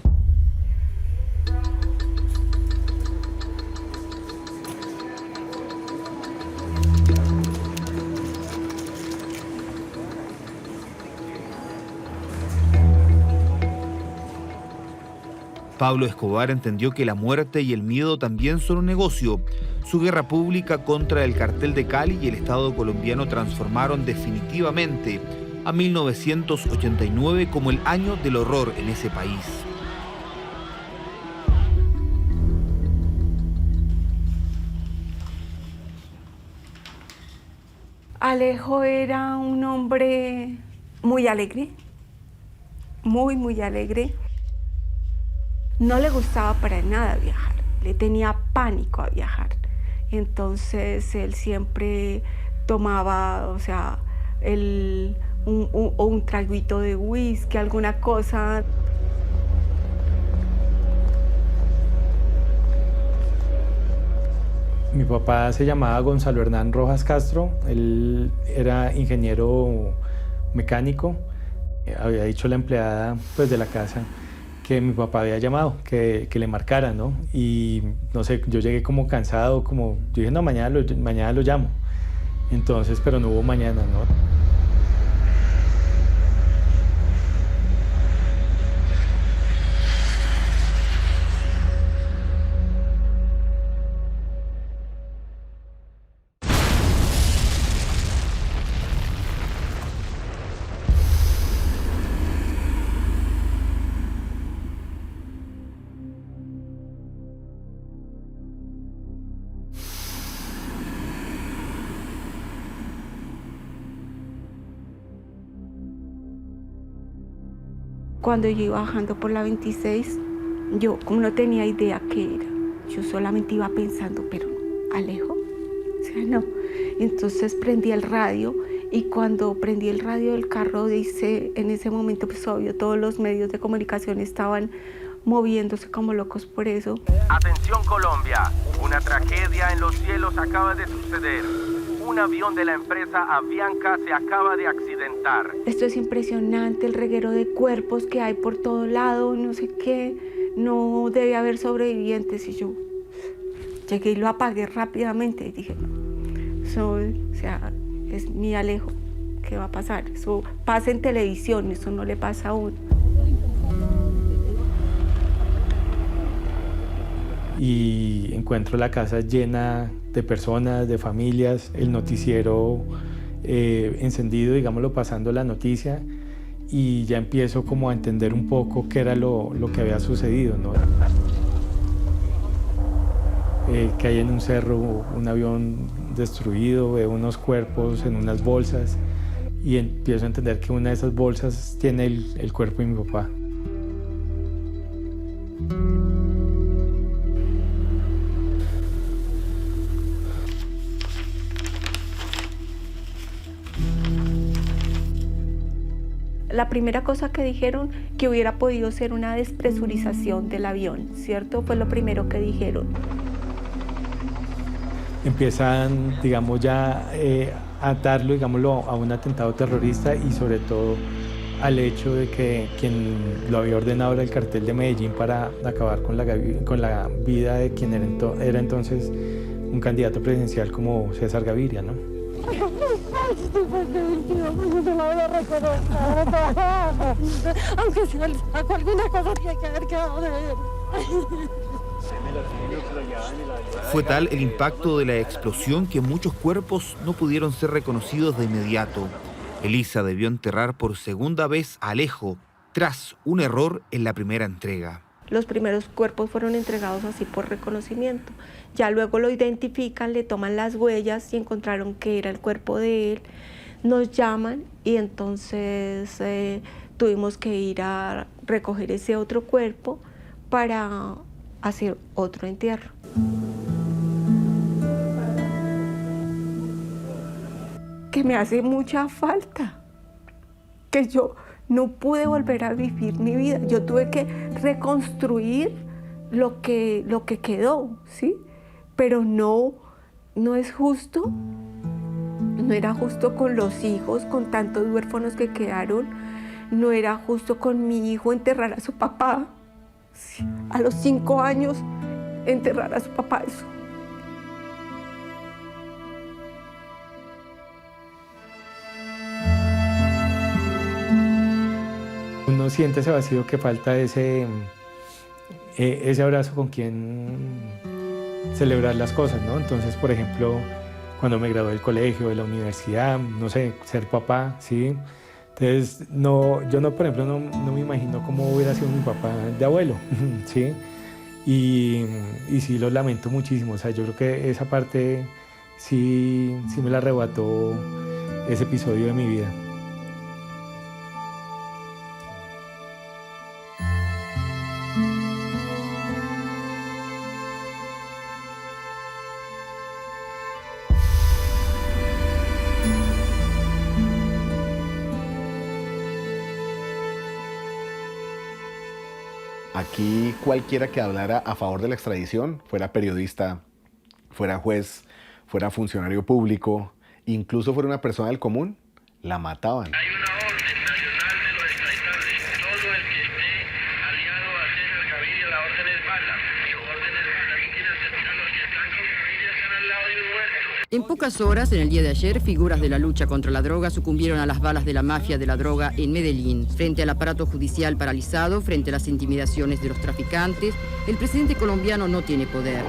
Pablo Escobar entendió que la muerte y el miedo también son un negocio. Su guerra pública contra el cartel de Cali y el Estado colombiano transformaron definitivamente a 1989 como el año del horror en ese país. Alejo era un hombre muy alegre, muy alegre. No le gustaba para nada viajar, le tenía pánico a viajar. Entonces él siempre tomaba, o sea, un traguito de whisky, alguna cosa. Mi papá se llamaba Gonzalo Hernán Rojas Castro, él era ingeniero mecánico. Había dicho la empleada pues, de la casa que mi papá había llamado, que le marcara, ¿no? Y no sé, yo llegué como cansado, como yo dije, no, mañana lo llamo. Entonces, pero no hubo mañana, ¿no? Cuando yo iba bajando por la 26, yo como no tenía idea qué era, yo solamente iba pensando, pero Alejo, o sea, no. Entonces prendí el radio y cuando prendí el radio del carro, dice, en ese momento pues obvio todos los medios de comunicación estaban moviéndose como locos por eso. Atención Colombia, una tragedia en los cielos acaba de suceder. Un avión de la empresa Avianca se acaba de accidentar. Esto es impresionante, el reguero de cuerpos que hay por todo lado, no sé qué, no debe haber sobrevivientes. Y yo llegué y lo apagué rápidamente y dije, no, eso, o sea, es mi Alejo, ¿qué va a pasar? Eso pasa en televisión, eso no le pasa a uno. Y encuentro la casa llena de personas, de familias, el noticiero encendido, digámoslo, pasando la noticia, y ya empiezo como a entender un poco qué era lo que había sucedido, ¿no? Que hay en un cerro un avión destruido, veo unos cuerpos en unas bolsas y empiezo a entender que una de esas bolsas tiene el cuerpo de mi papá. La primera cosa que dijeron, que hubiera podido ser una despresurización del avión, ¿cierto? Fue lo primero que dijeron. Empiezan, digamos, ya a atarlo, digámoslo, a un atentado terrorista y sobre todo al hecho de que quien lo había ordenado era el cartel de Medellín para acabar con la vida de quien era entonces un candidato presidencial como César Gaviria, ¿no? Aunque si sacó alguna cosa tiene que haber quedado de él. Fue tal el impacto de la explosión que muchos cuerpos no pudieron ser reconocidos de inmediato. Elisa debió enterrar por segunda vez a Alejo tras un error en la primera entrega. Los primeros cuerpos fueron entregados así por reconocimiento. Ya luego lo identifican, le toman las huellas y encontraron que era el cuerpo de él. Nos llaman y entonces tuvimos que ir a recoger ese otro cuerpo para hacer otro entierro. Que me hace mucha falta, que yo no pude volver a vivir mi vida. Yo tuve que reconstruir lo que quedó, ¿sí? Pero no es justo, no era justo con los hijos, con tantos huérfanos que quedaron, no era justo con mi hijo enterrar a su papá, ¿sí? A los 5 años enterrar a su papá, eso. Uno siente ese vacío, que falta ese abrazo con quien celebrar las cosas, ¿no? Entonces, por ejemplo, cuando me gradué del colegio, de la universidad, no sé, ser papá, ¿sí? Entonces, yo no, por ejemplo, no me imagino cómo hubiera sido mi papá de abuelo, ¿sí? Y sí lo lamento muchísimo, o sea, yo creo que esa parte sí me la arrebató ese episodio de mi vida. Aquí cualquiera que hablara a favor de la extradición, fuera periodista, fuera juez, fuera funcionario público, incluso fuera una persona del común, la mataban. Hay una orden nacional de los extraditores. Todo el que esté aliado a En pocas horas, en el día de ayer, figuras de la lucha contra la droga sucumbieron a las balas de la mafia de la droga en Medellín. Frente al aparato judicial paralizado, frente a las intimidaciones de los traficantes, el presidente colombiano no tiene poder.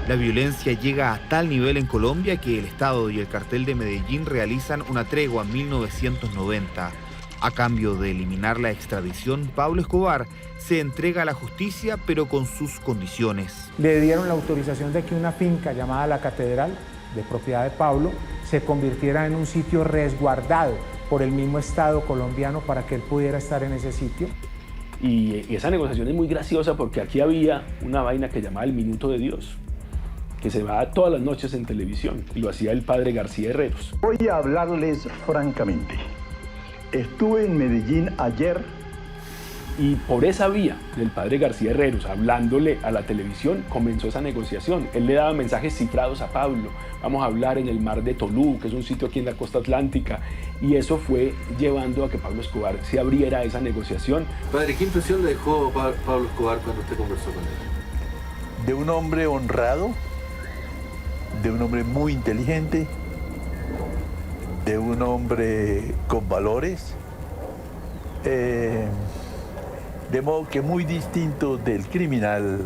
La violencia llega a tal nivel en Colombia que el Estado y el cartel de Medellín realizan una tregua en 1990. A cambio de eliminar la extradición, Pablo Escobar se entrega a la justicia, pero con sus condiciones. Le dieron la autorización de que una finca llamada La Catedral, de propiedad de Pablo, se convirtiera en un sitio resguardado por el mismo Estado colombiano para que él pudiera estar en ese sitio. Y esa negociación es muy graciosa porque aquí había una vaina que llamaba el Minuto de Dios, que se va todas las noches en televisión, y lo hacía el padre García Herreros. Voy a hablarles francamente. Estuve en Medellín ayer. Y por esa vía del padre García Herreros, hablándole a la televisión, comenzó esa negociación. Él le daba mensajes cifrados a Pablo. Vamos a hablar en el mar de Tolú, que es un sitio aquí en la costa atlántica. Y eso fue llevando a que Pablo Escobar se abriera a esa negociación. Padre, ¿qué impresión le dejó Pablo Escobar cuando usted conversó con él? De un hombre honrado, de un hombre muy inteligente, de un hombre con valores, de modo que muy distinto del criminal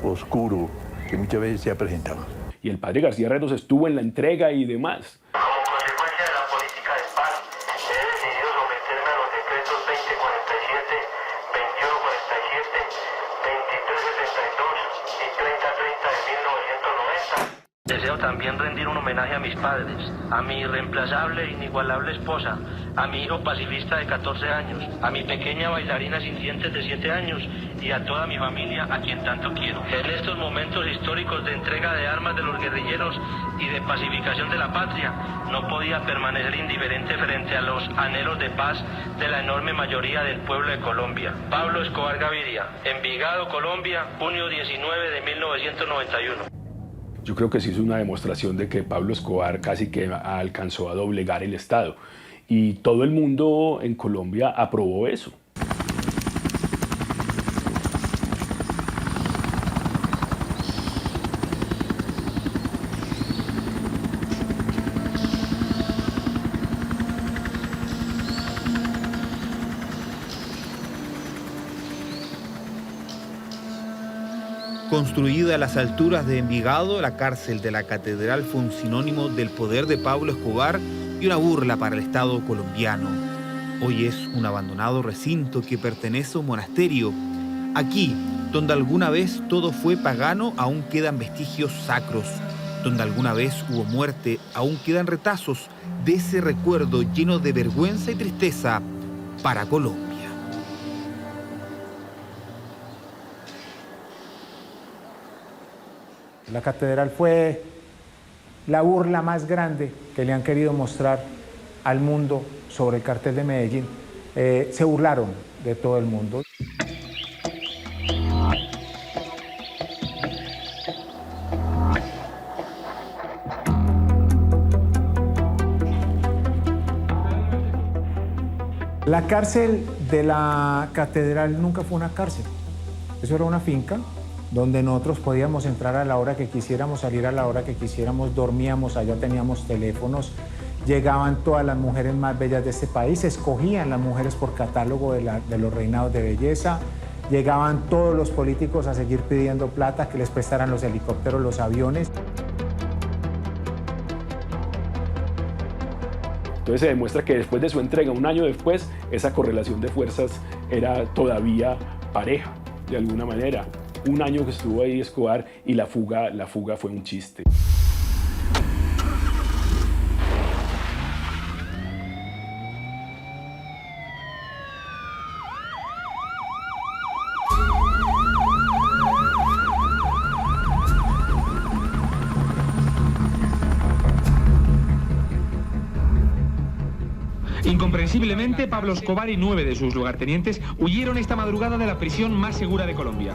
oscuro que muchas veces se ha presentado. Y el padre García Herreros estuvo en la entrega y demás. Deseo también rendir un homenaje a mis padres, a mi irreemplazable e inigualable esposa, a mi hijo pacifista de 14 años, a mi pequeña bailarina sin dientes de 7 años y a toda mi familia a quien tanto quiero. En estos momentos históricos de entrega de armas de los guerrilleros y de pacificación de la patria, no podía permanecer indiferente frente a los anhelos de paz de la enorme mayoría del pueblo de Colombia. Pablo Escobar Gaviria, Envigado, Colombia, junio 19 de 1991. Yo creo que sí es una demostración de que Pablo Escobar casi que alcanzó a doblegar el Estado. Y todo el mundo en Colombia aprobó eso. Construida a las alturas de Envigado, la cárcel de la Catedral fue un sinónimo del poder de Pablo Escobar y una burla para el Estado colombiano. Hoy es un abandonado recinto que pertenece a un monasterio. Aquí, donde alguna vez todo fue pagano, aún quedan vestigios sacros. Donde alguna vez hubo muerte, aún quedan retazos de ese recuerdo lleno de vergüenza y tristeza para Colombia. La catedral fue la burla más grande que le han querido mostrar al mundo sobre el cartel de Medellín. Se burlaron de todo el mundo. La cárcel de la catedral nunca fue una cárcel. Eso era una finca donde nosotros podíamos entrar a la hora que quisiéramos, salir a la hora que quisiéramos, dormíamos, allá teníamos teléfonos, llegaban todas las mujeres más bellas de este país, se escogían las mujeres por catálogo de los reinados de belleza, llegaban todos los políticos a seguir pidiendo plata, que les prestaran los helicópteros, los aviones. Entonces se demuestra que después de su entrega, un año después, esa correlación de fuerzas era todavía pareja, de alguna manera. Un año que estuvo ahí Escobar y la fuga fue un chiste. Incomprensiblemente, Pablo Escobar y 9 de sus lugartenientes huyeron esta madrugada de la prisión más segura de Colombia.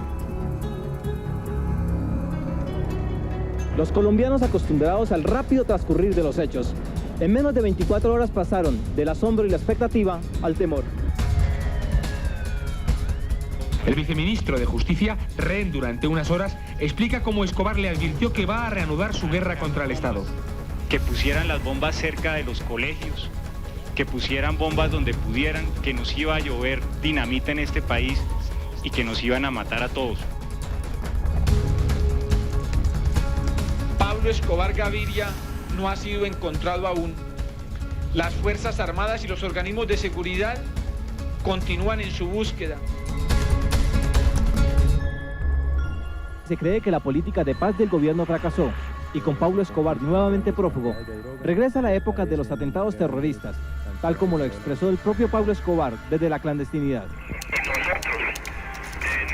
Los colombianos acostumbrados al rápido transcurrir de los hechos, en menos de 24 horas pasaron del asombro y la expectativa al temor. El viceministro de Justicia, rehén durante unas horas, explica cómo Escobar le advirtió que va a reanudar su guerra contra el Estado. Que pusieran las bombas cerca de los colegios, que pusieran bombas donde pudieran, que nos iba a llover dinamita en este país y que nos iban a matar a todos. Pablo Escobar Gaviria no ha sido encontrado aún. Las Fuerzas Armadas y los organismos de seguridad continúan en su búsqueda. Se cree que la política de paz del gobierno fracasó y con Pablo Escobar nuevamente prófugo, regresa a la época de los atentados terroristas, tal como lo expresó el propio Pablo Escobar desde la clandestinidad. Y nosotros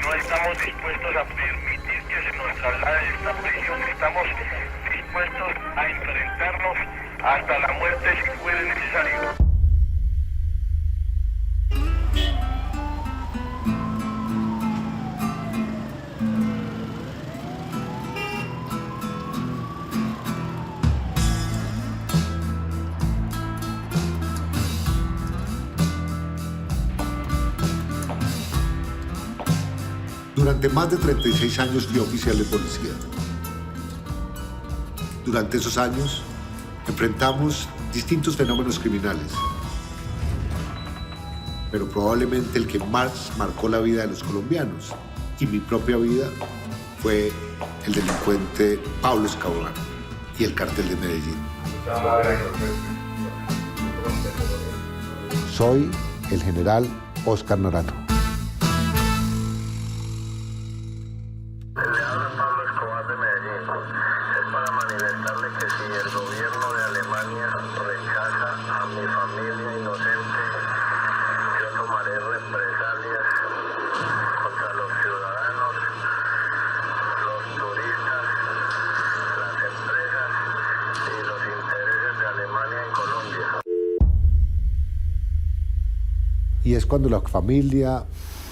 no estamos dispuestos a permitir que se nos traslade de esta prisión. Estamos dispuestos a enfrentarnos hasta la muerte si fuere necesario. Durante más de 36 años fui oficial de policía. Durante esos años enfrentamos distintos fenómenos criminales, pero probablemente el que más marcó la vida de los colombianos y mi propia vida fue el delincuente Pablo Escobar y el Cártel de Medellín. Soy el general Óscar Naranjo. Y es cuando la familia,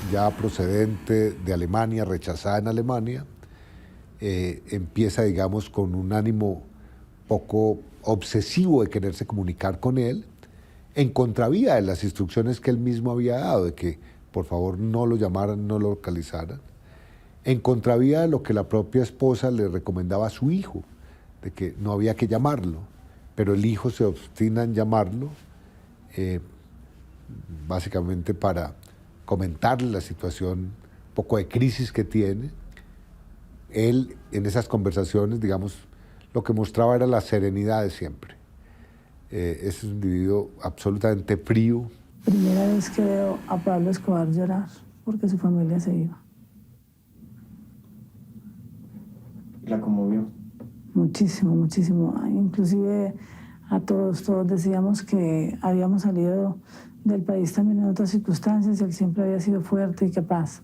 ya procedente de Alemania, rechazada en Alemania, empieza, digamos, con un ánimo poco obsesivo de quererse comunicar con él, en contravía de las instrucciones que él mismo había dado, de que por favor no lo llamaran, no lo localizaran, en contravía de lo que la propia esposa le recomendaba a su hijo, de que no había que llamarlo, pero el hijo se obstina en llamarlo, básicamente para comentarle la situación un poco de crisis que tiene. Él en esas conversaciones, digamos, lo que mostraba era la serenidad de siempre. Es un individuo absolutamente frío. Primera vez que veo a Pablo Escobar llorar porque su familia se iba. ¿La conmovió? Muchísimo, muchísimo. Inclusive a todos decíamos que habíamos salido del país también en otras circunstancias, él siempre había sido fuerte y capaz.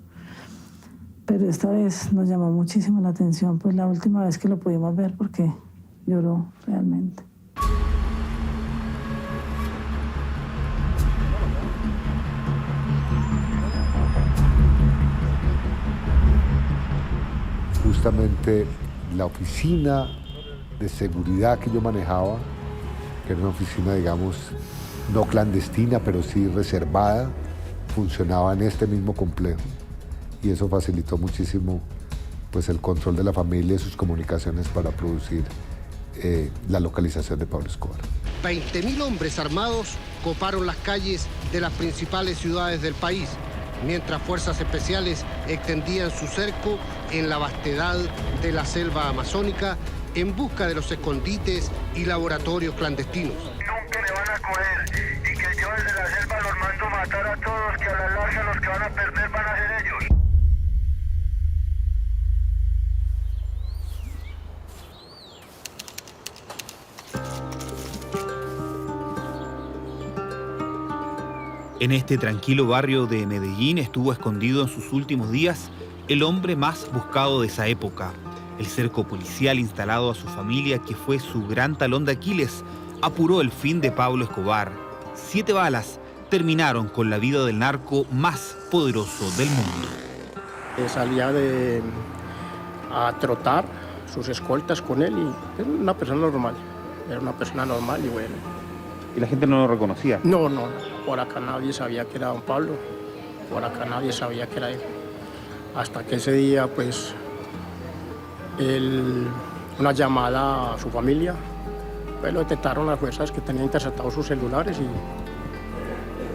Pero esta vez nos llamó muchísimo la atención, pues la última vez que lo pudimos ver, porque lloró realmente. Justamente la oficina de seguridad que yo manejaba, que era una oficina, digamos, no clandestina, pero sí reservada, funcionaba en este mismo complejo. Y eso facilitó muchísimo, pues, el control de la familia y sus comunicaciones para producir la localización de Pablo Escobar. 20.000 hombres armados coparon las calles de las principales ciudades del país, mientras fuerzas especiales extendían su cerco en la vastedad de la selva amazónica en busca de los escondites y laboratorios clandestinos. Nunca le van a coger y que yo desde la selva los mando matar a todos, que a la larga los que van a perder van a ser ellos. En este tranquilo barrio de Medellín estuvo escondido en sus últimos días el hombre más buscado de esa época. El cerco policial instalado a su familia, que fue su gran talón de Aquiles, apuró el fin de Pablo Escobar. 7 balas terminaron con la vida del narco más poderoso del mundo. Salía a trotar sus escoltas con él y era una persona normal y bueno. ¿Y la gente no lo reconocía? No, por acá nadie sabía que era don Pablo, por acá nadie sabía que era él. hasta que ese día, pues, una llamada a su familia, pues lo detectaron las fuerzas que tenían interceptados sus celulares y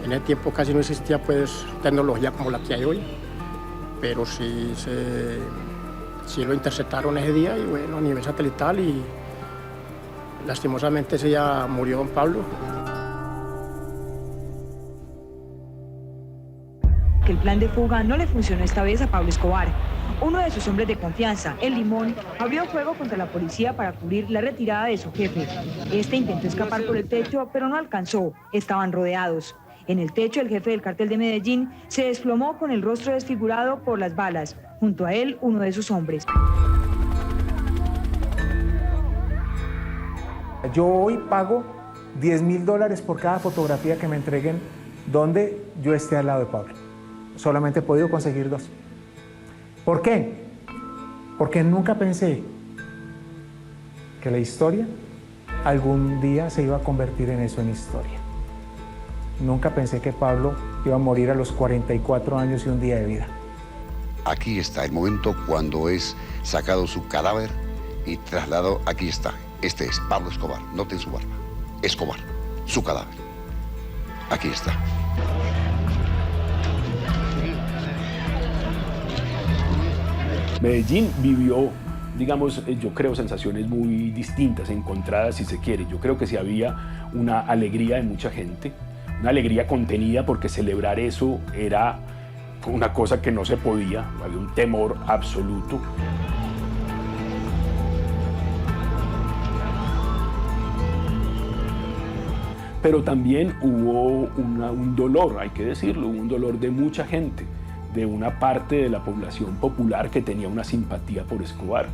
en ese tiempo casi no existía, pues, tecnología como la que hay hoy, pero sí lo interceptaron ese día y bueno, a nivel satelital y lastimosamente ese día murió don Pablo. Que el plan de fuga no le funcionó esta vez a Pablo Escobar. Uno de sus hombres de confianza, el Limón, abrió fuego contra la policía para cubrir la retirada de su jefe. Este intentó escapar por el techo, pero no alcanzó. Estaban rodeados. En el techo, el jefe del cártel de Medellín se desplomó con el rostro desfigurado por las balas. Junto a él, uno de sus hombres. Yo hoy pago $10.000 por cada fotografía que me entreguen donde yo esté al lado de Pablo. Solamente he podido conseguir 2. ¿Por qué? Porque nunca pensé que la historia algún día se iba a convertir en eso, en historia. Nunca pensé que Pablo iba a morir a los 44 años y un día de vida. Aquí está el momento cuando es sacado su cadáver y trasladado. Aquí está. Este es Pablo Escobar. Noten su barba. Escobar. Su cadáver. Aquí está. Medellín vivió, digamos, yo creo, sensaciones muy distintas, encontradas si se quiere. Yo creo que sí había una alegría de mucha gente, una alegría contenida porque celebrar eso era una cosa que no se podía, había un temor absoluto. Pero también hubo un dolor, hay que decirlo, un dolor de mucha gente, de una parte de la población popular que tenía una simpatía por Escobar.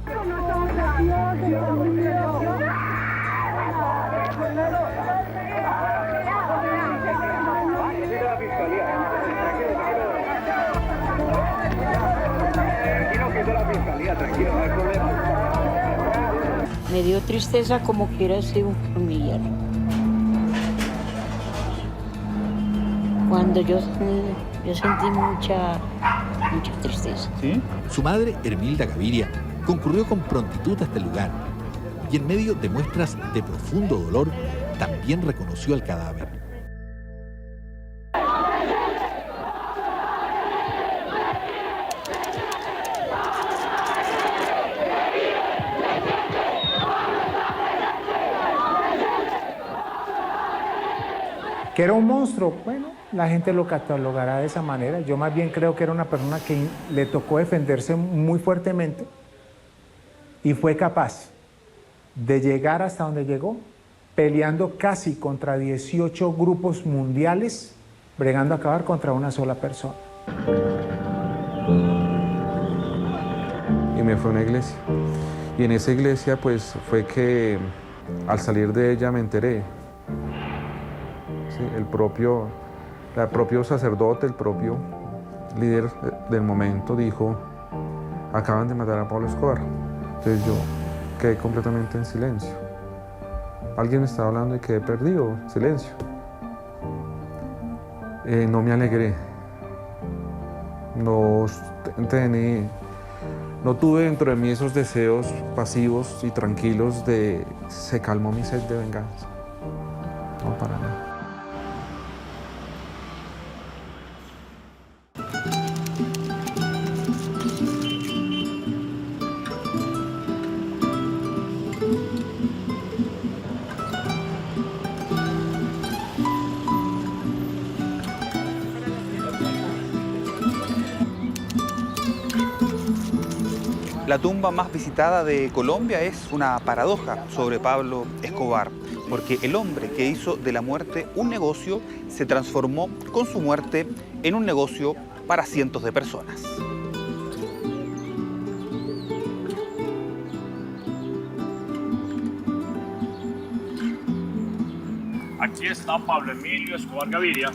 Me dio tristeza como que hubiera sido un familiar. Cuando yo sentí mucha tristeza. ¿Sí? Su madre, Hermilda Gaviria, concurrió con prontitud a este lugar y en medio de muestras de profundo dolor, también reconoció el cadáver. ¿Que era un monstruo? Bueno, la gente lo catalogará de esa manera. Yo más bien creo que era una persona que le tocó defenderse muy fuertemente y fue capaz de llegar hasta donde llegó, peleando casi contra 18 grupos mundiales, bregando a acabar contra una sola persona. Y me fue a una iglesia. Y en esa iglesia pues fue que al salir de ella me enteré. Sí, el propio sacerdote, el propio líder del momento dijo: acaban de matar a Pablo Escobar. Entonces yo quedé completamente en silencio. Alguien me estaba hablando y quedé perdido, silencio. No me alegré. No tuve dentro de mí esos deseos pasivos y tranquilos de se calmó mi sed de venganza. No, para nada. La tumba más visitada de Colombia es una paradoja sobre Pablo Escobar, porque el hombre que hizo de la muerte un negocio se transformó con su muerte en un negocio para cientos de personas. Aquí está Pablo Emilio Escobar Gaviria.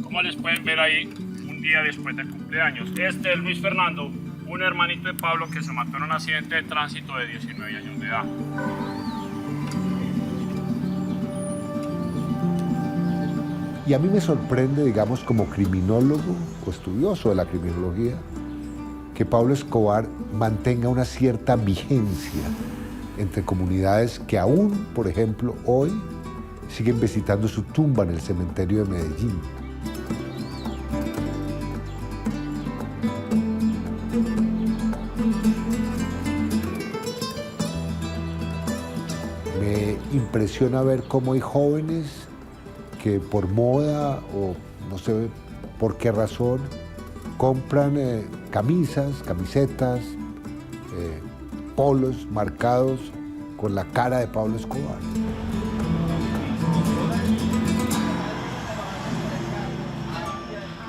Como les pueden ver ahí, un día después del cumpleaños. Este es Luis Fernando, un hermanito de Pablo que se mató en un accidente de tránsito de 19 años de edad. Y a mí me sorprende, digamos, como criminólogo o estudioso de la criminología, que Pablo Escobar mantenga una cierta vigencia entre comunidades que aún, por ejemplo, hoy siguen visitando su tumba en el cementerio de Medellín. Me impresiona ver cómo hay jóvenes que por moda o no sé por qué razón compran camisas, camisetas, polos marcados con la cara de Pablo Escobar.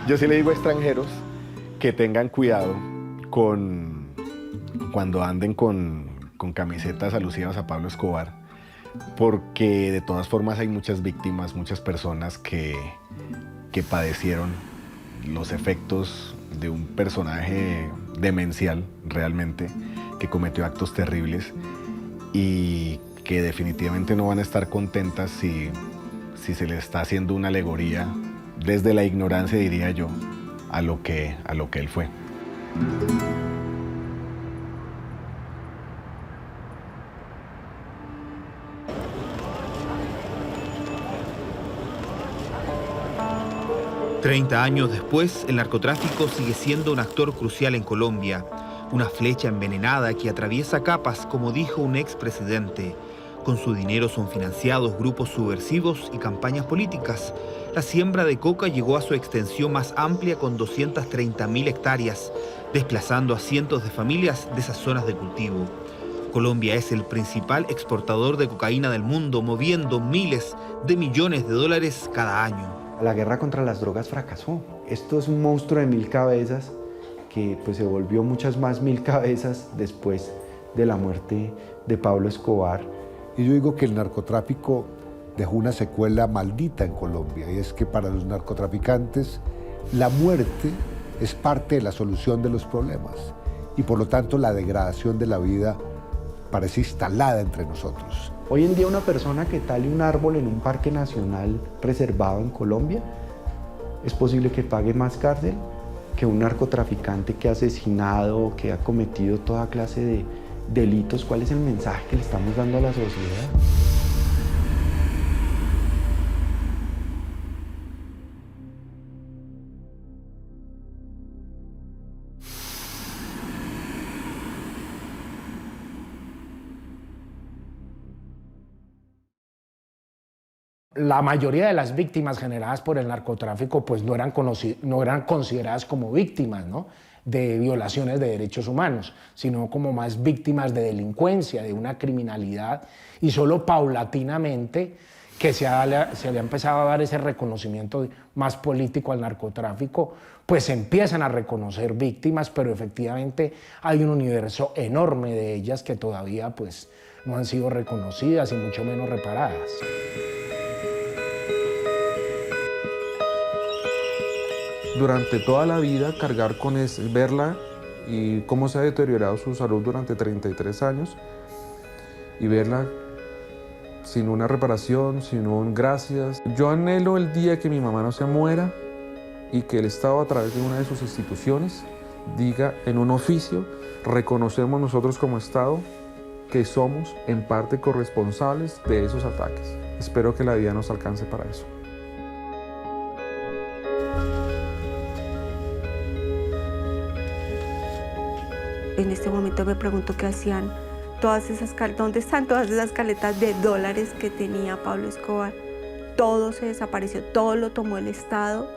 Yo sí le digo a extranjeros que tengan cuidado cuando anden con camisetas alusivas a Pablo Escobar, porque de todas formas hay muchas víctimas, muchas personas que padecieron los efectos de un personaje demencial realmente, que cometió actos terribles y que definitivamente no van a estar contentas si se le está haciendo una alegoría desde la ignorancia, diría yo, a lo que él fue. Treinta años después, el narcotráfico sigue siendo un actor crucial en Colombia. Una flecha envenenada que atraviesa capas, como dijo un expresidente. Con su dinero son financiados grupos subversivos y campañas políticas. La siembra de coca llegó a su extensión más amplia con 230.000 hectáreas, desplazando a cientos de familias de esas zonas de cultivo. Colombia es el principal exportador de cocaína del mundo, moviendo miles de millones de dólares cada año. La guerra contra las drogas fracasó. Esto es un monstruo de 1000 cabezas que pues, se volvió muchas más 1000 cabezas después de la muerte de Pablo Escobar. Y yo digo que el narcotráfico dejó una secuela maldita en Colombia, y es que para los narcotraficantes la muerte es parte de la solución de los problemas, y por lo tanto la degradación de la vida parece instalada entre nosotros. Hoy en día una persona que tale un árbol en un parque nacional reservado en Colombia, es posible que pague más cárcel que un narcotraficante que ha asesinado, que ha cometido toda clase de delitos. ¿Cuál es el mensaje que le estamos dando a la sociedad? La mayoría de las víctimas generadas por el narcotráfico pues no eran consideradas como víctimas, ¿no?, de violaciones de derechos humanos, sino como más víctimas de delincuencia, de una criminalidad, y solo paulatinamente que se le ha empezado a dar ese reconocimiento más político al narcotráfico, pues se empiezan a reconocer víctimas, pero efectivamente hay un universo enorme de ellas que todavía pues no han sido reconocidas y mucho menos reparadas. Durante toda la vida cargar con verla y cómo se ha deteriorado su salud durante 33 años y verla sin una reparación, sin un gracias. Yo anhelo el día que mi mamá no se muera y que el Estado, a través de una de sus instituciones, diga en un oficio: reconocemos nosotros como Estado que somos en parte corresponsables de esos ataques. Espero que la vida nos alcance para eso. En este momento me pregunto qué hacían todas esas, dónde están todas esas caletas de dólares que tenía Pablo Escobar. Todo se desapareció, todo lo tomó el Estado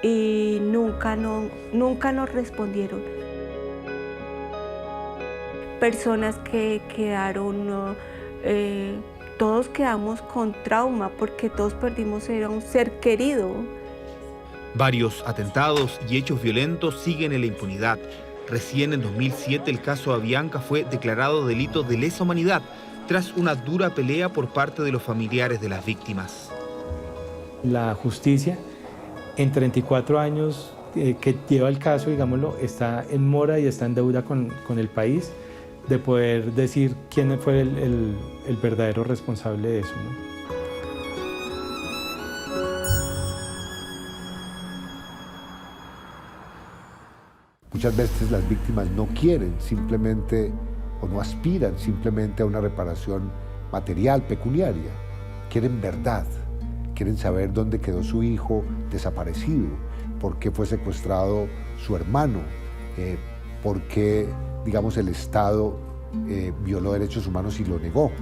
y nunca nos respondieron. Personas que quedaron, todos quedamos con trauma porque todos perdimos a un ser querido. Varios atentados y hechos violentos siguen en la impunidad. Recién en 2007 el caso Avianca fue declarado delito de lesa humanidad tras una dura pelea por parte de los familiares de las víctimas. La justicia, en 34 años que lleva el caso, digámoslo, está en mora y está en deuda con el país de poder decir quién fue el verdadero responsable de eso, ¿no? Muchas veces las víctimas no quieren simplemente o no aspiran simplemente a una reparación material, pecuniaria. Quieren verdad, quieren saber dónde quedó su hijo desaparecido, por qué fue secuestrado su hermano, por qué, digamos, el Estado violó derechos humanos y lo negó.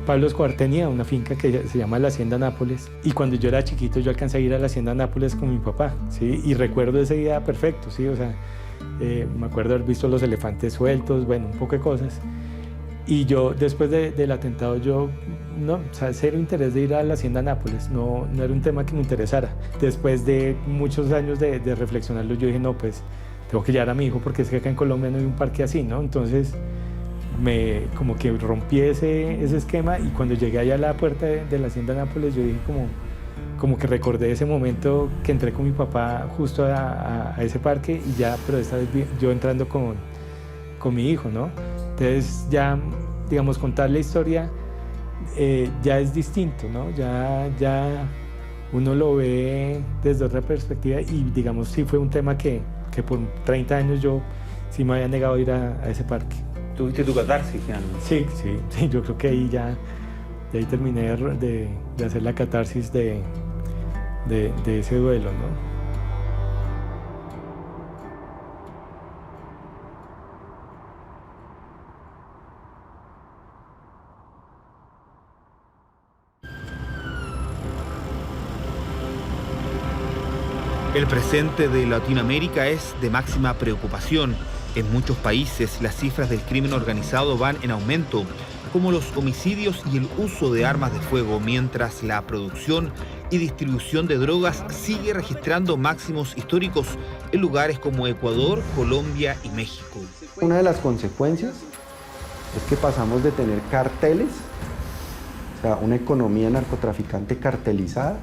Pablo Escobar tenía una finca que se llama la Hacienda Nápoles, y cuando yo era chiquito yo alcancé a ir a la Hacienda Nápoles con mi papá, ¿sí? Y recuerdo ese día perfecto, ¿sí? O sea, me acuerdo haber visto los elefantes sueltos, bueno, un poco de cosas. Y yo, después del atentado, yo, no, o sea, cero interés de ir a la Hacienda Nápoles, no era un tema que me interesara. Después de muchos años de reflexionarlo, yo dije, no, pues, tengo que llevar a mi hijo porque es que acá en Colombia no hay un parque así, ¿no? Entonces, como que rompí ese esquema, y cuando llegué allá a la puerta de la Hacienda Nápoles, yo dije como que recordé ese momento que entré con mi papá justo a ese parque, y ya, pero esta vez yo entrando con mi hijo, ¿no? Entonces ya, digamos, contar la historia ya es distinto, ¿no? Ya uno lo ve desde otra perspectiva, y digamos, sí fue un tema que por 30 años yo sí me había negado a ir a ese parque. ¿Tuviste tu catarsis, Jan? Sí, yo creo que ahí ahí terminé de hacer la catarsis de ese duelo, ¿no? El presente de Latinoamérica es de máxima preocupación. En muchos países las cifras del crimen organizado van en aumento, como los homicidios y el uso de armas de fuego, mientras la producción y distribución de drogas sigue registrando máximos históricos en lugares como Ecuador, Colombia y México. Una de las consecuencias es que pasamos de tener carteles, o sea, una economía narcotraficante cartelizada,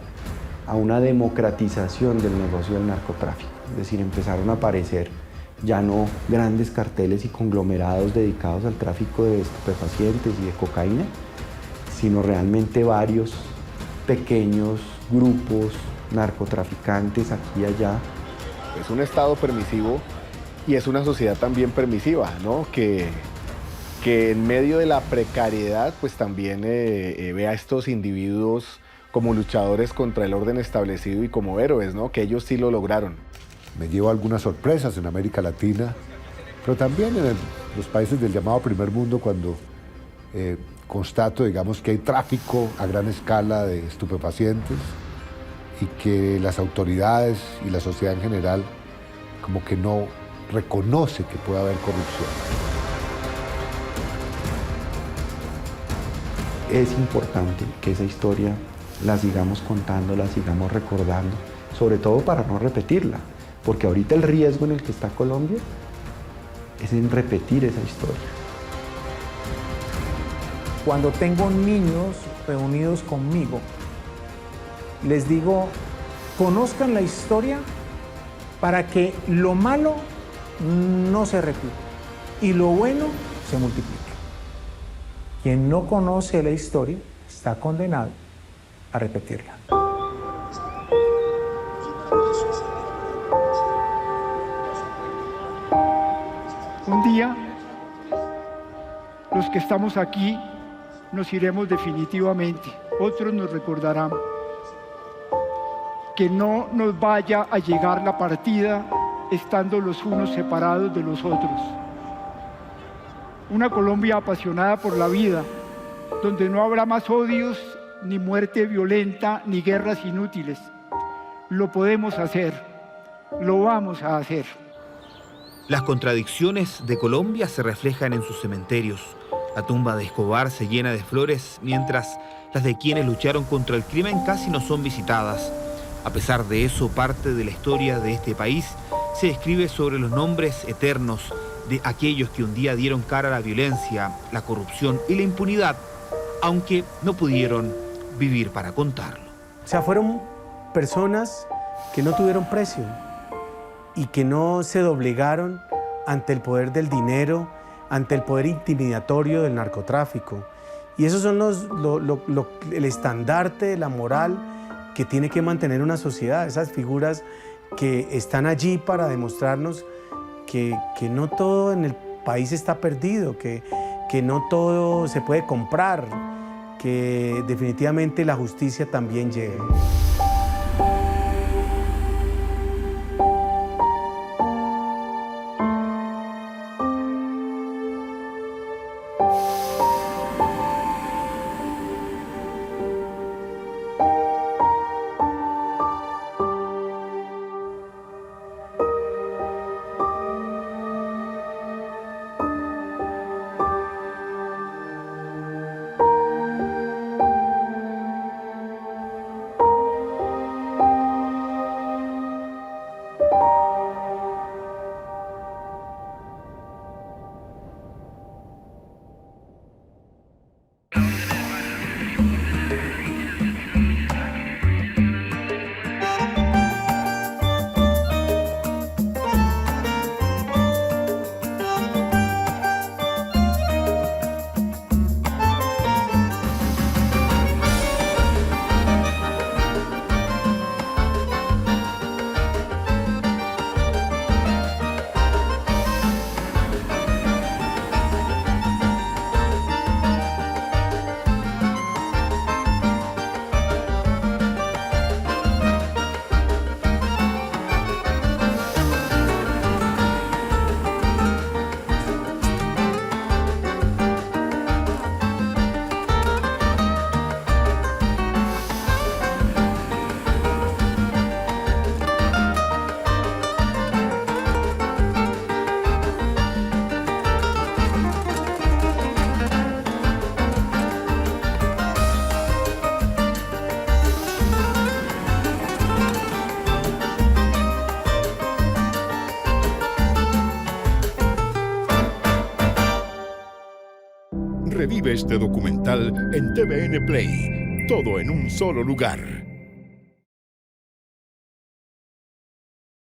a una democratización del negocio del narcotráfico. Es decir, empezaron a aparecer ya no grandes carteles y conglomerados dedicados al tráfico de estupefacientes y de cocaína, sino realmente varios pequeños grupos narcotraficantes aquí y allá. Es un Estado permisivo y es una sociedad también permisiva, ¿no? Que en medio de la precariedad pues también ve a estos individuos como luchadores contra el orden establecido y como héroes, ¿no? Que ellos sí lo lograron. Me llevo algunas sorpresas en América Latina, pero también en los países del llamado primer mundo, cuando constato, digamos, que hay tráfico a gran escala de estupefacientes y que las autoridades y la sociedad en general como que no reconoce que pueda haber corrupción. Es importante que esa historia la sigamos contando, la sigamos recordando, sobre todo para no repetirla, porque ahorita el riesgo en el que está Colombia es en repetir esa historia. Cuando tengo niños reunidos conmigo, les digo, conozcan la historia para que lo malo no se repita y lo bueno se multiplique. Quien no conoce la historia está condenado a repetirla. Un día, los que estamos aquí nos iremos definitivamente. Otros nos recordarán. Que no nos vaya a llegar la partida estando los unos separados de los otros. Una Colombia apasionada por la vida, donde no habrá más odios, ni muerte violenta, ni guerras inútiles. Lo podemos hacer, lo vamos a hacer. Las contradicciones de Colombia se reflejan en sus cementerios. La tumba de Escobar se llena de flores, mientras las de quienes lucharon contra el crimen casi no son visitadas. A pesar de eso, parte de la historia de este país se escribe sobre los nombres eternos de aquellos que un día dieron cara a la violencia, la corrupción y la impunidad, aunque no pudieron vivir para contarlo. O sea, fueron personas que no tuvieron precio y que no se doblegaron ante el poder del dinero, ante el poder intimidatorio del narcotráfico, Y esos son el estandarte de la moral que tiene que mantener una sociedad, esas figuras que están allí para demostrarnos que no todo en el país está perdido, que no todo se puede comprar, que definitivamente la justicia también llega. Revive este documental en TVN Play, todo en un solo lugar.